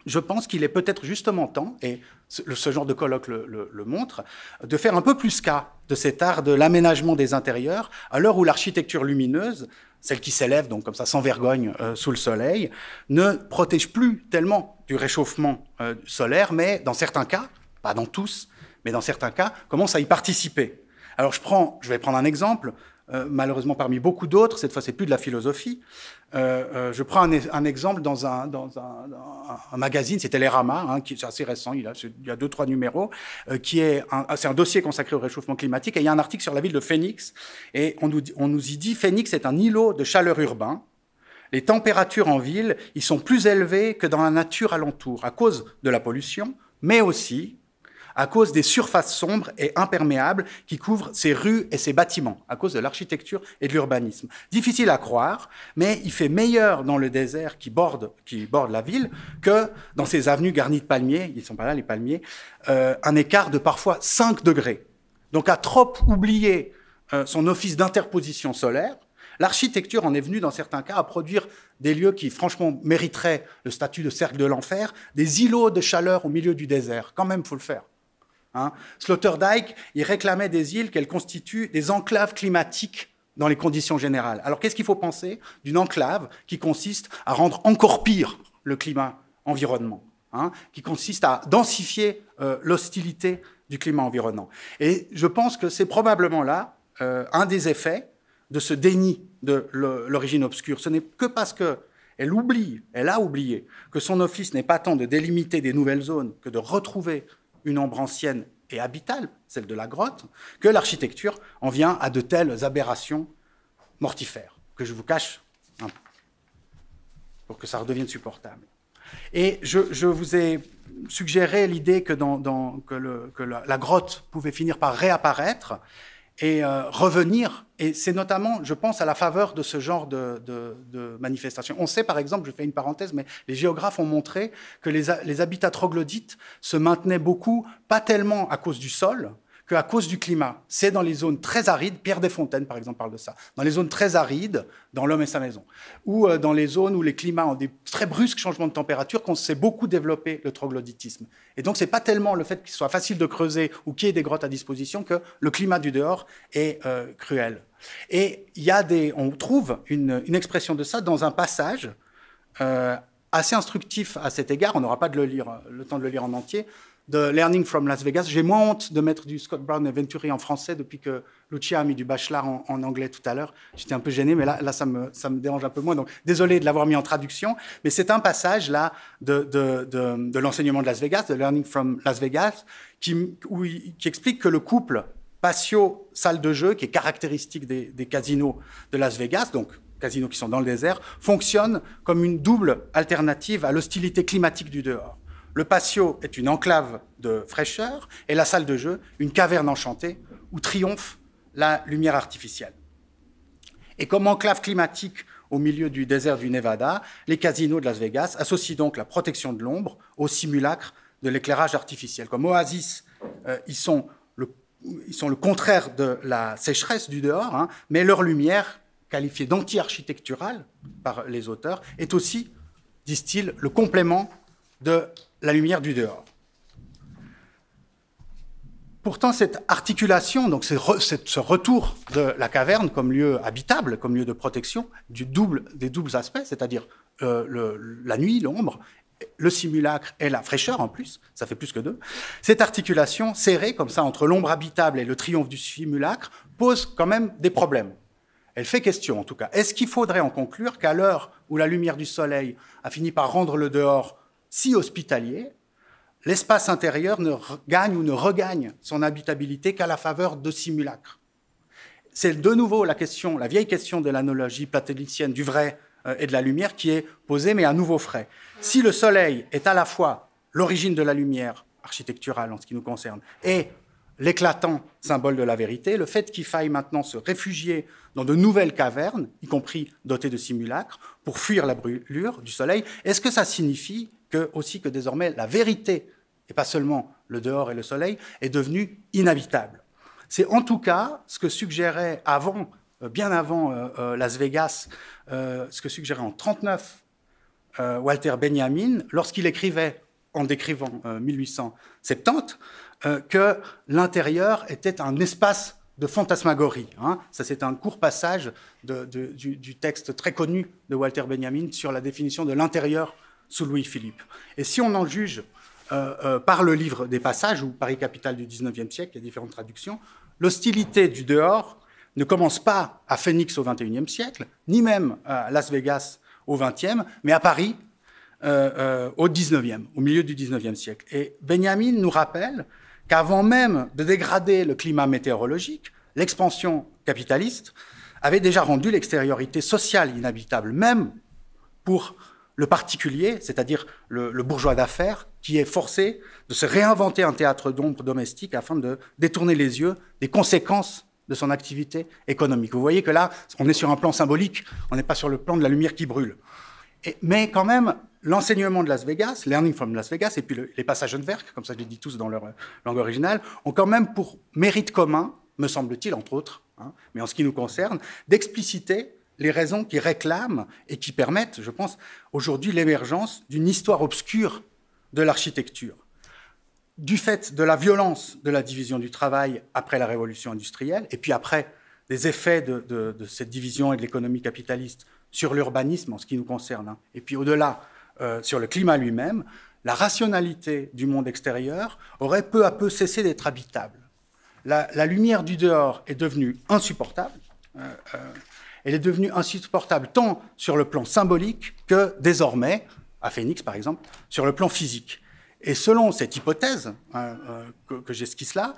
je pense qu'il est peut-être justement temps, et ce genre de colloque le montre, de faire un peu plus cas de cet art de l'aménagement des intérieurs, à l'heure où l'architecture lumineuse, celle qui s'élève donc comme ça sans vergogne sous le soleil, ne protège plus tellement du réchauffement solaire, mais dans certains cas, pas dans tous, mais dans certains cas, commence à y participer. Alors je vais prendre un exemple, malheureusement parmi beaucoup d'autres, cette fois c'est plus de la philosophie. Je prends un exemple dans un magazine, c'est Télérama, hein, qui c'est assez récent, il y a 2-3 numéros, c'est un dossier consacré au réchauffement climatique, et il y a un article sur la ville de Phoenix, et on nous y dit Phoenix est un îlot de chaleur urbain. Les températures en ville, ils sont plus élevées que dans la nature alentour, à cause de la pollution, mais aussi à cause des surfaces sombres et imperméables qui couvrent ces rues et ces bâtiments, à cause de l'architecture et de l'urbanisme. Difficile à croire, mais il fait meilleur dans le désert qui borde la ville que dans ces avenues garnies de palmiers, ils ne sont pas là les palmiers, un écart de parfois 5 degrés. Donc à trop oublier son office d'interposition solaire, l'architecture en est venue dans certains cas à produire des lieux qui franchement mériteraient le statut de cercle de l'enfer, des îlots de chaleur au milieu du désert. Quand même, il faut le faire. Hein. Sloterdijk, il réclamait des îles qu'elles constituent des enclaves climatiques dans les conditions générales. Alors qu'est-ce qu'il faut penser d'une enclave qui consiste à rendre encore pire le climat environnement, hein, qui consiste à densifier l'hostilité du climat environnant. Et je pense que c'est probablement là un des effets de ce déni de l'origine obscure. Ce n'est que parce qu'elle a oublié que son office n'est pas tant de délimiter des nouvelles zones que de retrouver une ombre ancienne et habitable, celle de la grotte, que l'architecture en vient à de telles aberrations mortifères, que je vous cache hein, pour que ça redevienne supportable. Et je vous ai suggéré l'idée que, que la grotte pouvait finir par réapparaître et revenir. Et c'est notamment, je pense, à la faveur de ce genre de manifestations. On sait, par exemple, je fais une parenthèse, mais les géographes ont montré que les habitats troglodytes se maintenaient beaucoup, pas tellement à cause du sol, qu'à cause du climat. C'est dans les zones très arides, Pierre Desfontaines, par exemple, parle de ça, dans les zones très arides, dans L'Homme et sa maison, ou dans les zones où les climats ont des très brusques changements de température, qu'on s'est beaucoup développé le troglodytisme. Et donc, c'est pas tellement le fait qu'il soit facile de creuser ou qu'il y ait des grottes à disposition que le climat du dehors est cruel. Et il y a on trouve une expression de ça dans un passage assez instructif à cet égard, on n'aura pas le temps de le lire en entier, de Learning from Las Vegas. J'ai moins honte de mettre du Scott Brown et Venturi en français depuis que Lucia a mis du Bachelard en anglais tout à l'heure. J'étais un peu gêné, mais là ça me dérange un peu moins. Donc, désolé de l'avoir mis en traduction. Mais c'est un passage là de l'enseignement de Las Vegas, de Learning from Las Vegas, qui explique que le couple patio-salle de jeu, qui est caractéristique des casinos de Las Vegas, donc casinos qui sont dans le désert, fonctionne comme une double alternative à l'hostilité climatique du dehors. Le patio est une enclave de fraîcheur et la salle de jeu, une caverne enchantée où triomphe la lumière artificielle. Et comme enclave climatique au milieu du désert du Nevada, les casinos de Las Vegas associent donc la protection de l'ombre au simulacre de l'éclairage artificiel. Comme oasis, ils sont le contraire de la sécheresse du dehors, hein, mais leur lumière, qualifiée d'anti-architecturale par les auteurs, est aussi, disent-ils, le complément de la lumière du dehors. Pourtant, cette articulation, donc ce retour de la caverne comme lieu habitable, comme lieu de protection, des doubles aspects, c'est-à-dire la nuit, l'ombre, le simulacre et la fraîcheur en plus, ça fait plus que deux, cette articulation serrée comme ça entre l'ombre habitable et le triomphe du simulacre pose quand même des problèmes. Elle fait question en tout cas. Est-ce qu'il faudrait en conclure qu'à l'heure où la lumière du soleil a fini par rendre le dehors si hospitalier, l'espace intérieur ne gagne ou ne regagne son habitabilité qu'à la faveur de simulacres? C'est de nouveau la vieille question de l'analogie platonicienne du vrai et de la lumière qui est posée, mais à nouveau frais. Si le soleil est à la fois l'origine de la lumière architecturale en ce qui nous concerne et l'éclatant symbole de la vérité, le fait qu'il faille maintenant se réfugier dans de nouvelles cavernes, y compris dotées de simulacres, pour fuir la brûlure du soleil, est-ce que ça signifie aussi que désormais la vérité, et pas seulement le dehors et le soleil, est devenue inhabitable? C'est en tout cas ce que suggérait bien avant Las Vegas, ce que suggérait en 1939 Walter Benjamin, lorsqu'il écrivait, en décrivant 1870, que l'intérieur était un espace de fantasmagorie. Hein. Ça, c'est un court passage du texte très connu de Walter Benjamin sur la définition de l'intérieur sous Louis-Philippe. Et si on en juge par le livre des passages, ou Paris capitale du XIXe siècle, il y a différentes traductions, l'hostilité du dehors ne commence pas à Phoenix au XXIe siècle, ni même à Las Vegas au XXe, mais à Paris au XIXe, au milieu du XIXe siècle. Et Benjamin nous rappelle qu'avant même de dégrader le climat météorologique, l'expansion capitaliste avait déjà rendu l'extériorité sociale inhabitable, même pour le particulier, c'est-à-dire le bourgeois d'affaires, qui est forcé de se réinventer un théâtre d'ombre domestique afin de détourner les yeux des conséquences de son activité économique. Vous voyez que là, on est sur un plan symbolique, on n'est pas sur le plan de la lumière qui brûle. Mais quand même, l'enseignement de Las Vegas, Learning from Las Vegas, et puis les passages de Werk, comme ça je les dis tous dans leur langue originale, ont quand même pour mérite commun, me semble-t-il, entre autres, hein, mais en ce qui nous concerne, d'expliciter les raisons qui réclament et qui permettent, je pense, aujourd'hui l'émergence d'une histoire obscure de l'architecture. Du fait de la violence de la division du travail après la révolution industrielle, et puis après des effets de cette division et de l'économie capitaliste sur l'urbanisme en ce qui nous concerne, hein, et puis au-delà sur le climat lui-même, la rationalité du monde extérieur aurait peu à peu cessé d'être habitable. La lumière du dehors est devenue insupportable. Elle est devenue insupportable tant sur le plan symbolique que désormais, à Phoenix par exemple, sur le plan physique. Et selon cette hypothèse que j'esquisse là,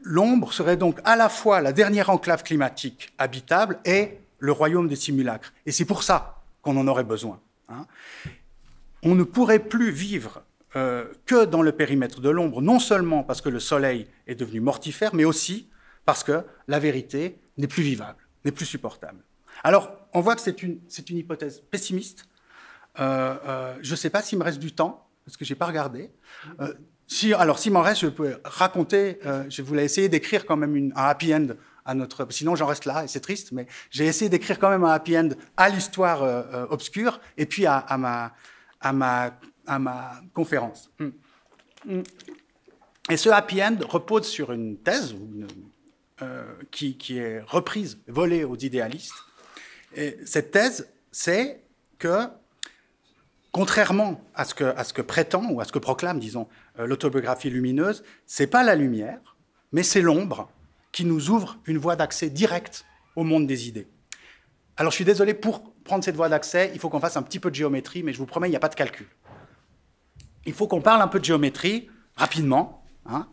l'ombre serait donc à la fois la dernière enclave climatique habitable et le royaume des simulacres. Et c'est pour ça qu'on en aurait besoin. Hein. On ne pourrait plus vivre que dans le périmètre de l'ombre, non seulement parce que le soleil est devenu mortifère, mais aussi parce que la vérité n'est plus vivable, n'est plus supportable. Alors, on voit que c'est une hypothèse pessimiste. Je ne sais pas s'il me reste du temps, parce que je n'ai pas regardé. Alors, s'il m'en reste, je peux raconter, je voulais essayer d'écrire quand même un happy end à notre... Sinon, j'en reste là, et c'est triste, mais j'ai essayé d'écrire quand même un happy end à l'histoire obscure, et puis à ma conférence. Et ce happy end repose sur une thèse qui est reprise, volée aux idéalistes. Et cette thèse, c'est que, contrairement à ce que prétend, ou à ce que proclame, disons, l'autobiographie lumineuse, c'est pas la lumière, mais c'est l'ombre qui nous ouvre une voie d'accès directe au monde des idées. Alors, je suis désolé, pour prendre cette voie d'accès, il faut qu'on fasse un petit peu de géométrie, mais je vous promets, il n'y a pas de calcul. Il faut qu'on parle un peu de géométrie, rapidement, hein,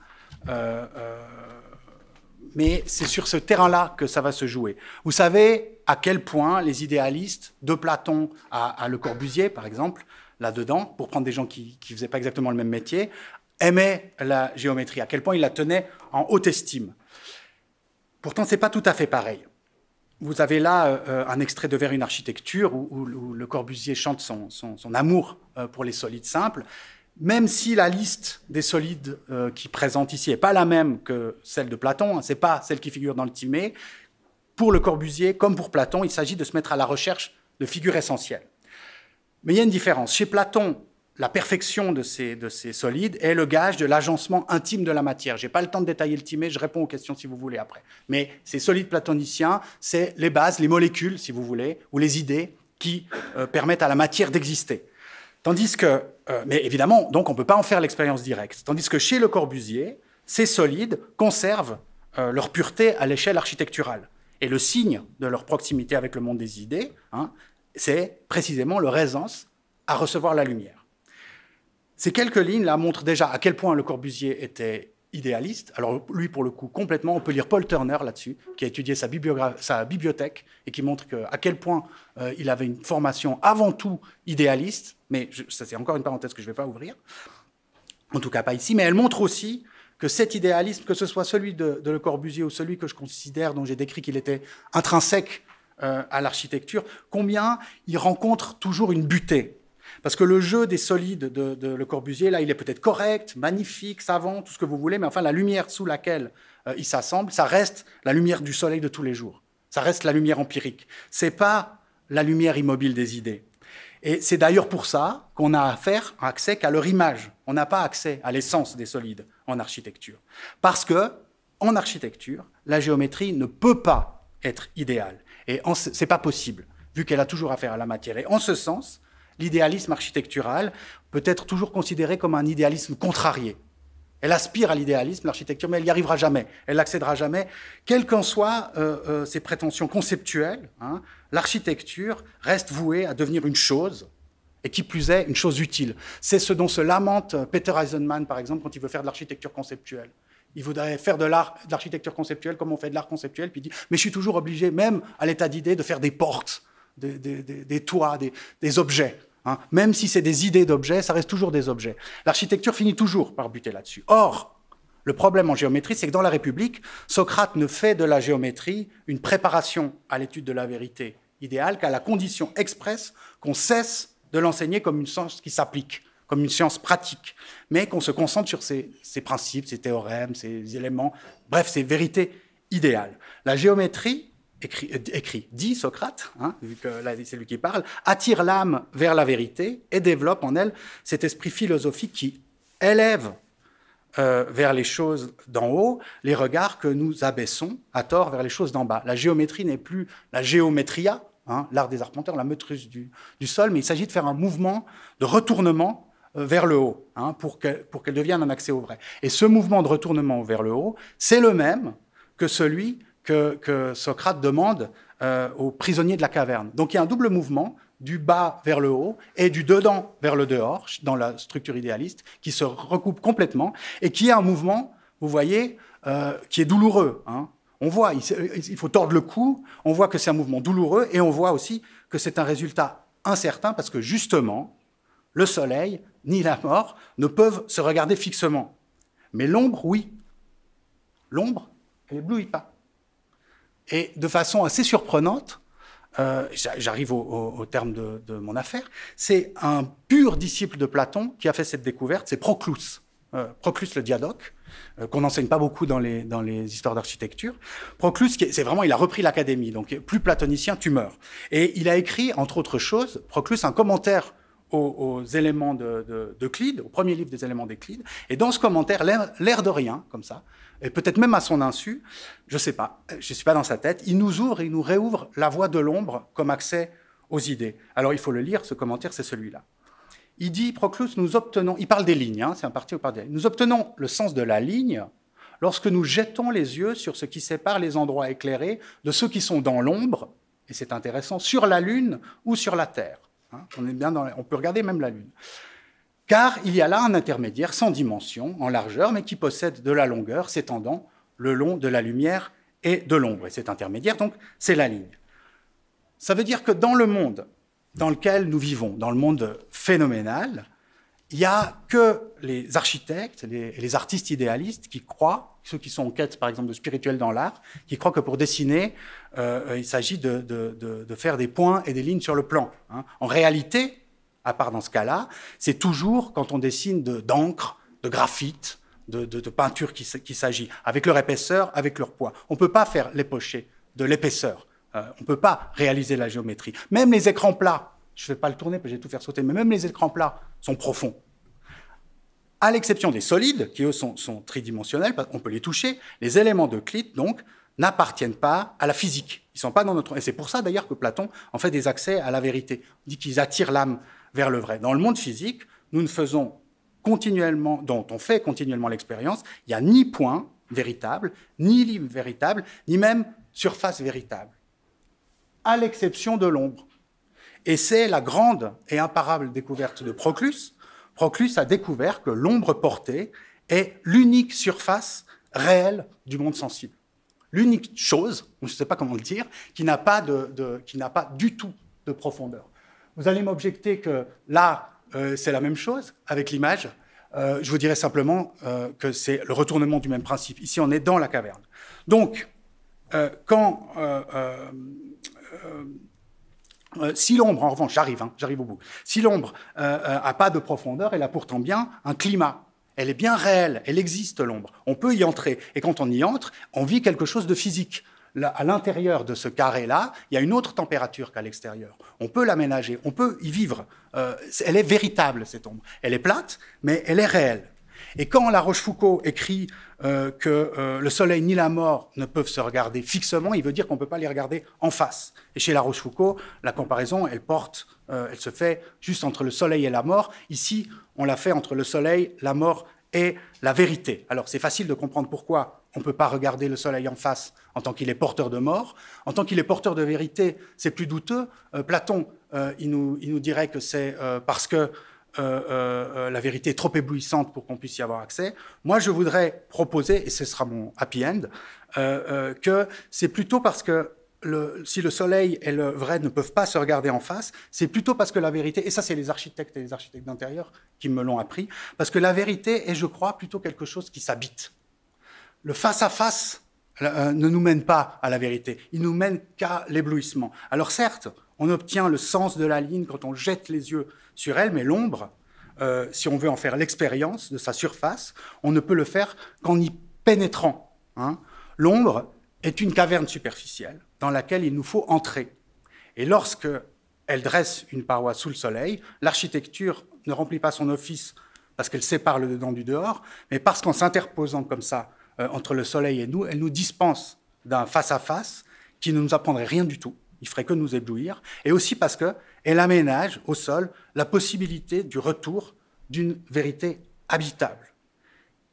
mais c'est sur ce terrain-là que ça va se jouer. Vous savez à quel point les idéalistes, de Platon à Le Corbusier, par exemple, là-dedans, pour prendre des gens qui ne faisaient pas exactement le même métier, aimaient la géométrie, à quel point ils la tenaient en haute estime. Pourtant, ce n'est pas tout à fait pareil. Vous avez là un extrait de Vers une architecture où Le Corbusier chante son amour pour les solides simples. Même si la liste des solides qu'il présente ici n'est pas la même que celle de Platon, hein, ce n'est pas celle qui figure dans le Timée, pour Le Corbusier, comme pour Platon, il s'agit de se mettre à la recherche de figures essentielles. Mais il y a une différence. Chez Platon, la perfection de ces solides est le gage de l'agencement intime de la matière. Je n'ai pas le temps de détailler le Timée, je réponds aux questions si vous voulez après. Mais ces solides platoniciens, c'est les bases, les molécules, si vous voulez, ou les idées qui permettent à la matière d'exister. Tandis que, mais évidemment, donc on ne peut pas en faire l'expérience directe. Tandis que chez Le Corbusier, ces solides conservent leur pureté à l'échelle architecturale. Et le signe de leur proximité avec le monde des idées, hein, c'est précisément leur aisance à recevoir la lumière. Ces quelques lignes-là montrent déjà à quel point Le Corbusier était idéaliste. Alors lui, pour le coup, complètement. On peut lire Paul Turner là-dessus, qui a étudié sa bibliothèque et qui montre à quel point il avait une formation avant tout idéaliste. Mais ça, c'est encore une parenthèse que je ne vais pas ouvrir. En tout cas, pas ici. Mais elle montre aussi que cet idéalisme, que ce soit celui de Le Corbusier ou celui que je considère, dont j'ai décrit qu'il était intrinsèque à l'architecture, combien il rencontre toujours une butée. Parce que le jeu des solides de Le Corbusier, là, il est peut-être correct, magnifique, savant, tout ce que vous voulez, mais enfin, la lumière sous laquelle il s'assemble, ça reste la lumière du soleil de tous les jours. Ça reste la lumière empirique. C'est pas la lumière immobile des idées. Et c'est d'ailleurs pour ça qu'on a accès qu'à leur image. On n'a pas accès à l'essence des solides en architecture. Parce que, en architecture, la géométrie ne peut pas être idéale. Et c'est pas possible, vu qu'elle a toujours affaire à la matière. Et en ce sens, l'idéalisme architectural peut être toujours considéré comme un idéalisme contrarié. Elle aspire à l'idéalisme, l'architecture, mais elle n'y arrivera jamais. Elle n'accédera jamais. Quelles qu'en soient ses prétentions conceptuelles, hein, l'architecture reste vouée à devenir une chose, et qui plus est, une chose utile. C'est ce dont se lamente Peter Eisenman, par exemple, quand il veut faire de l'architecture conceptuelle. Il voudrait faire de l'architecture conceptuelle comme on fait de l'art conceptuel, puis il dit « mais je suis toujours obligé, même à l'état d'idée, de faire des portes, des toits, des objets ». Hein, même si c'est des idées d'objets, ça reste toujours des objets. L'architecture finit toujours par buter là-dessus. Or, le problème en géométrie, c'est que dans la République, Socrate ne fait de la géométrie une préparation à l'étude de la vérité idéale qu'à la condition expresse qu'on cesse de l'enseigner comme une science qui s'applique, comme une science pratique, mais qu'on se concentre sur ses principes, ses théorèmes, ses éléments, bref, ses vérités idéales. La géométrie, dit Socrate, hein, vu que là c'est lui qui parle, attire l'âme vers la vérité et développe en elle cet esprit philosophique qui élève vers les choses d'en haut les regards que nous abaissons à tort vers les choses d'en bas. La géométrie n'est plus la géométria, hein, l'art des arpenteurs, la meutruse du sol, mais il s'agit de faire un mouvement de retournement vers le haut, hein, pour qu'elle devienne un accès au vrai. Et ce mouvement de retournement vers le haut, c'est le même que celui que Socrate demande aux prisonniers de la caverne. Donc il y a un double mouvement, du bas vers le haut et du dedans vers le dehors, dans la structure idéaliste, qui se recoupe complètement, et qui est un mouvement, vous voyez, qui est douloureux. Hein. On voit, il faut tordre le cou, on voit que c'est un mouvement douloureux, et on voit aussi que c'est un résultat incertain, parce que justement, le soleil ni la mort ne peuvent se regarder fixement. Mais l'ombre, oui. L'ombre, elle n'éblouit pas. Et de façon assez surprenante, j'arrive au terme de mon affaire, c'est un pur disciple de Platon qui a fait cette découverte, c'est Proclus. Proclus le diadoque, qu'on n'enseigne pas beaucoup dans les histoires d'architecture. Proclus, c'est vraiment, il a repris l'académie, donc plus platonicien, tu meurs. Et il a écrit, entre autres choses, Proclus, un commentaire aux éléments d'Euclide, au premier livre des éléments d'Euclide. Et dans ce commentaire, l'air de rien, comme ça, et peut-être même à son insu, je ne sais pas, je ne suis pas dans sa tête, il nous ouvre et il nous réouvre la voie de l'ombre comme accès aux idées. Alors il faut le lire, ce commentaire, c'est celui-là. Il dit, Proclus, nous obtenons, il parle des lignes, hein, c'est un parti au par des lignes. Nous obtenons le sens de la ligne lorsque nous jetons les yeux sur ce qui sépare les endroits éclairés de ceux qui sont dans l'ombre, et c'est intéressant, sur la Lune ou sur la Terre. Hein, on peut regarder même la Lune. Car il y a là un intermédiaire sans dimension, en largeur, mais qui possède de la longueur s'étendant le long de la lumière et de l'ombre. Et cet intermédiaire, donc, c'est la ligne. Ça veut dire que dans le monde dans lequel nous vivons, dans le monde phénoménal, il n'y a que les architectes, les artistes idéalistes qui croient, ceux qui sont en quête, par exemple, de spirituel dans l'art, qui croient que pour dessiner, il s'agit de faire des points et des lignes sur le plan. Hein. En réalité, à part dans ce cas-là, c'est toujours quand on dessine d'encre, de graphite, de peinture qu'il s'agit, avec leur épaisseur, avec leur poids. On ne peut pas faire l'époché de l'épaisseur. On ne peut pas réaliser la géométrie. Même les écrans plats, je ne vais pas le tourner parce que je vais tout faire sauter, mais même les écrans plats sont profonds. À l'exception des solides, qui eux sont tridimensionnels, on peut les toucher, les éléments d'Euclide, donc, n'appartiennent pas à la physique. Ils sont pas dans notre... Et c'est pour ça, d'ailleurs, que Platon en fait des accès à la vérité. On dit qu'ils attirent l'âme vers le vrai. Dans le monde physique, nous ne faisons continuellement, dont on fait continuellement l'expérience, il n'y a ni point véritable, ni ligne véritable, ni même surface véritable, à l'exception de l'ombre. Et c'est la grande et imparable découverte de Proclus. Proclus a découvert que l'ombre portée est l'unique surface réelle du monde sensible. L'unique chose, je ne sais pas comment le dire, qui n'a pas du tout de profondeur. Vous allez m'objecter que là, c'est la même chose avec l'image. Je vous dirais simplement que c'est le retournement du même principe. Ici, on est dans la caverne. Donc, si l'ombre, en revanche, j'arrive au bout, si l'ombre n'a pas de profondeur, elle a pourtant bien un climat. Elle est bien réelle, elle existe, l'ombre. On peut y entrer. Et quand on y entre, on vit quelque chose de physique. Là, à l'intérieur de ce carré-là, il y a une autre température qu'à l'extérieur. On peut l'aménager, on peut y vivre. Elle est véritable, cette ombre. Elle est plate, mais elle est réelle. Et quand La Rochefoucauld écrit que le soleil ni la mort ne peuvent se regarder fixement, il veut dire qu'on ne peut pas les regarder en face. Et chez La Rochefoucauld, la comparaison, elle se fait juste entre le soleil et la mort. Ici, on l'a fait entre le soleil, la mort et la vérité. Alors, c'est facile de comprendre pourquoi on ne peut pas regarder le soleil en face en tant qu'il est porteur de mort. En tant qu'il est porteur de vérité, c'est plus douteux. Platon, il nous dirait que c'est parce que la vérité est trop éblouissante pour qu'on puisse y avoir accès. Moi, je voudrais proposer, et ce sera mon happy end, que c'est plutôt parce que si le soleil et le vrai ne peuvent pas se regarder en face, c'est plutôt parce que la vérité, et ça c'est les architectes et les architectes d'intérieur qui me l'ont appris, parce que la vérité est, je crois, plutôt quelque chose qui s'habite. Le face-à-face ne nous mène pas à la vérité, il nous mène qu'à l'éblouissement. Alors certes, on obtient le sens de la ligne quand on jette les yeux sur elle, mais l'ombre, si on veut en faire l'expérience de sa surface, on ne peut le faire qu'en y pénétrant. Hein. L'ombre est une caverne superficielle dans laquelle il nous faut entrer. Et lorsque elle dresse une paroi sous le soleil, l'architecture ne remplit pas son office parce qu'elle sépare le dedans du dehors, mais parce qu'en s'interposant comme ça entre le soleil et nous, elle nous dispense d'un face-à-face qui ne nous apprendrait rien du tout, il ferait que nous éblouir, et aussi parce qu'elle aménage au sol la possibilité du retour d'une vérité habitable.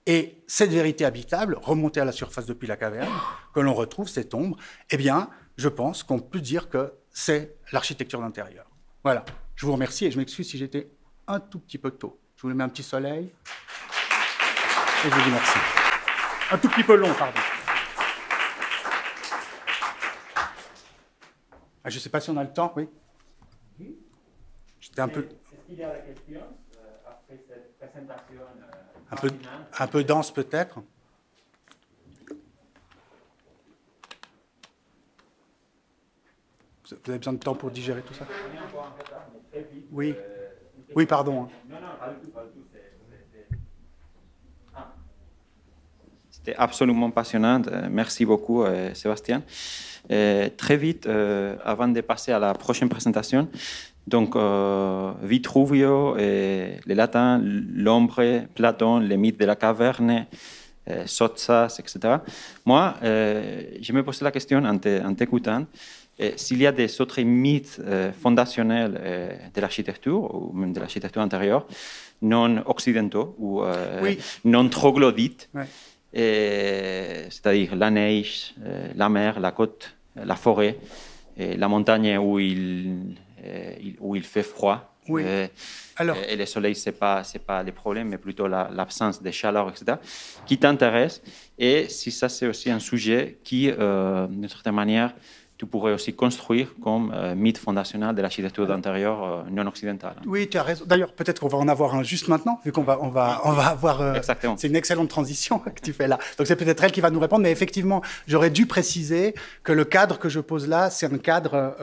Et cette vérité habitable, remontée à la surface depuis la caverne, que l'on retrouve, cette ombre, eh bien, je pense qu'on peut dire que c'est l'architecture d'intérieur. Voilà, je vous remercie et je m'excuse si j'étais un tout petit peu tôt. Je vous mets un petit soleil et je vous dis merci. Un tout petit peu long, pardon. Ah, je ne sais pas si on a le temps, oui. J'étais un peu... Est-ce qu'il y a des questions après cette présentation un peu dense peut-être. Vous avez besoin de temps pour digérer tout ça? Oui. Oui, pardon. Non, pas du tout, pas du tout. C'était absolument passionnant. Merci beaucoup, Sébastien. Très vite, avant de passer à la prochaine présentation, donc Vitruvio, le latin, l'ombre, Platon, les mythes de la caverne, Sottsass, etc. Moi, je me posais la question en t'écoutant, s'il y a des autres mythes fondationnels de l'architecture, ou même de l'architecture intérieure, non occidentaux ou non troglodytes, c'est-à-dire la neige, la mer, la côte, la forêt, la montagne où il fait froid. Oui. Et le soleil, ce n'est pas le problème, mais plutôt l'absence de chaleur, etc., qui t'intéresse. Et si ça, c'est aussi un sujet qui, d'une certaine manière, tu pourrais aussi construire comme mythe fondationnel de l'architecture d'intérieur non occidentale. Oui, tu as raison. D'ailleurs, peut-être qu'on va en avoir un juste maintenant, vu qu'on va avoir... Exactement. C'est une excellente transition que tu fais là. Donc, c'est peut-être elle qui va nous répondre. Mais effectivement, j'aurais dû préciser que le cadre que je pose là, c'est un cadre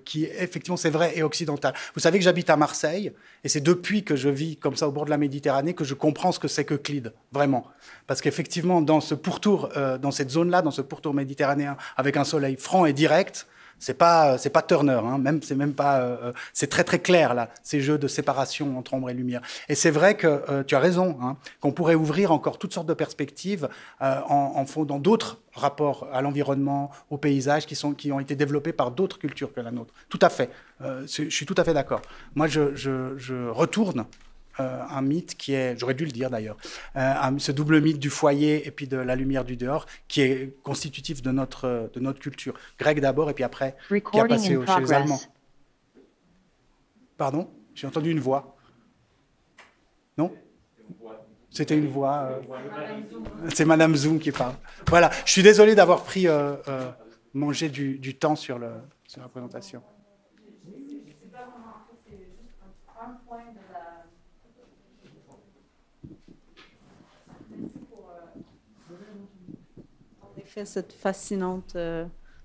qui, effectivement, c'est vrai, est occidental. Vous savez que j'habite à Marseille, et c'est depuis que je vis comme ça au bord de la Méditerranée que je comprends ce que c'est qu'Euclide, vraiment. Parce qu'effectivement, dans ce pourtour, dans cette zone-là, dans ce pourtour méditerranéen, avec un soleil franc et direct, c'est pas Turner, hein, c'est très très clair là, ces jeux de séparation entre ombre et lumière. Et c'est vrai que tu as raison, hein, qu'on pourrait ouvrir encore toutes sortes de perspectives en fondant d'autres rapports à l'environnement, au paysage qui ont été développés par d'autres cultures que la nôtre. Tout à fait, je suis tout à fait d'accord. Moi, je retourne un mythe qui est, j'aurais dû le dire d'ailleurs, ce double mythe du foyer et puis de la lumière du dehors, qui est constitutif de notre culture. Grecque d'abord et puis après, qui a passé chez les Allemands. Pardon? J'ai entendu une voix. Non? C'était une voix. C'est Madame Zoom qui parle. Voilà, je suis désolé d'avoir pris manger du temps sur la présentation. C'est pas vraiment, c'est juste un point de la...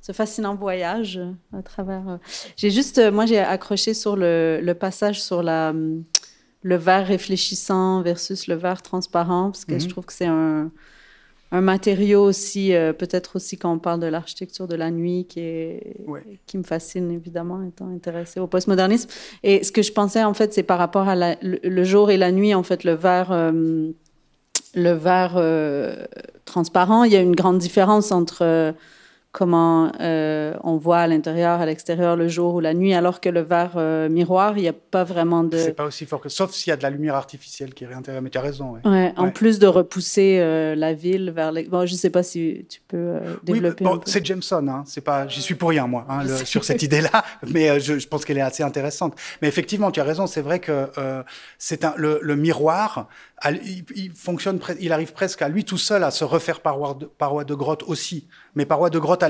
ce fascinant voyage à travers. Moi, j'ai accroché sur le passage sur le verre réfléchissant versus le verre transparent, parce que je trouve que c'est un matériau aussi, peut-être aussi quand on parle de l'architecture de la nuit, qui me fascine évidemment, étant intéressée au postmodernisme. Et ce que je pensais, en fait, c'est par rapport à le jour et la nuit, en fait, le verre transparent, il y a une grande différence entre comment on voit à l'intérieur, à l'extérieur, le jour ou la nuit, alors que le verre miroir, il n'y a pas vraiment de... C'est pas aussi fort que... Sauf s'il y a de la lumière artificielle qui est réintégrée, mais tu as raison. En plus de repousser la ville vers... Bon, je ne sais pas si tu peux développer un peu. C'est Jameson, hein, j'y suis pour rien, moi, hein, sur cette idée-là, mais je pense qu'elle est assez intéressante. Mais effectivement, tu as raison, c'est vrai que le miroir... Il arrive presque à lui tout seul à se refaire paroi de grotte aussi, mais paroi de grotte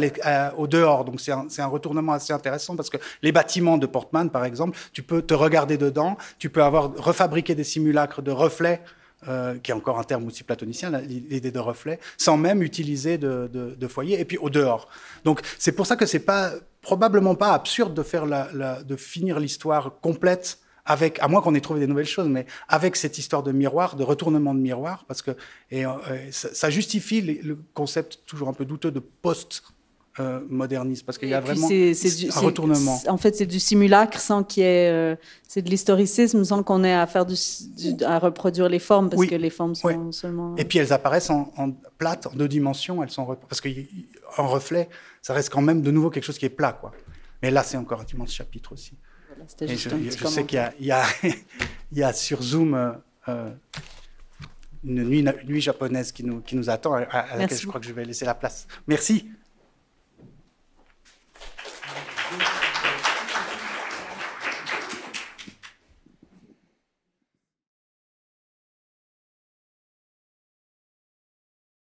au dehors. Donc c'est un retournement assez intéressant parce que les bâtiments de Portman, par exemple, tu peux te regarder dedans, tu peux refabriquer des simulacres de reflets, qui est encore un terme aussi platonicien, l'idée de reflet, sans même utiliser de foyer, et puis au dehors. Donc c'est pour ça que c'est probablement pas absurde de finir l'histoire complète à moins qu'on ait trouvé des nouvelles choses, mais avec cette histoire de miroir, de retournement de miroir, parce que ça justifie le concept toujours un peu douteux de post-modernisme, parce qu'il y a vraiment un retournement. En fait, c'est du simulacre sans qu'il y ait... c'est de l'historicisme sans qu'on ait à faire à reproduire les formes, parce que les formes sont seulement... Et puis elles apparaissent en plates, en 2 dimensions, parce qu'en reflet, ça reste quand même de nouveau quelque chose qui est plat, quoi. Mais là, c'est encore un immense chapitre aussi. Et je sais qu'il y a sur Zoom une nuit japonaise qui nous attend, à laquelle je crois que je vais laisser la place. Merci.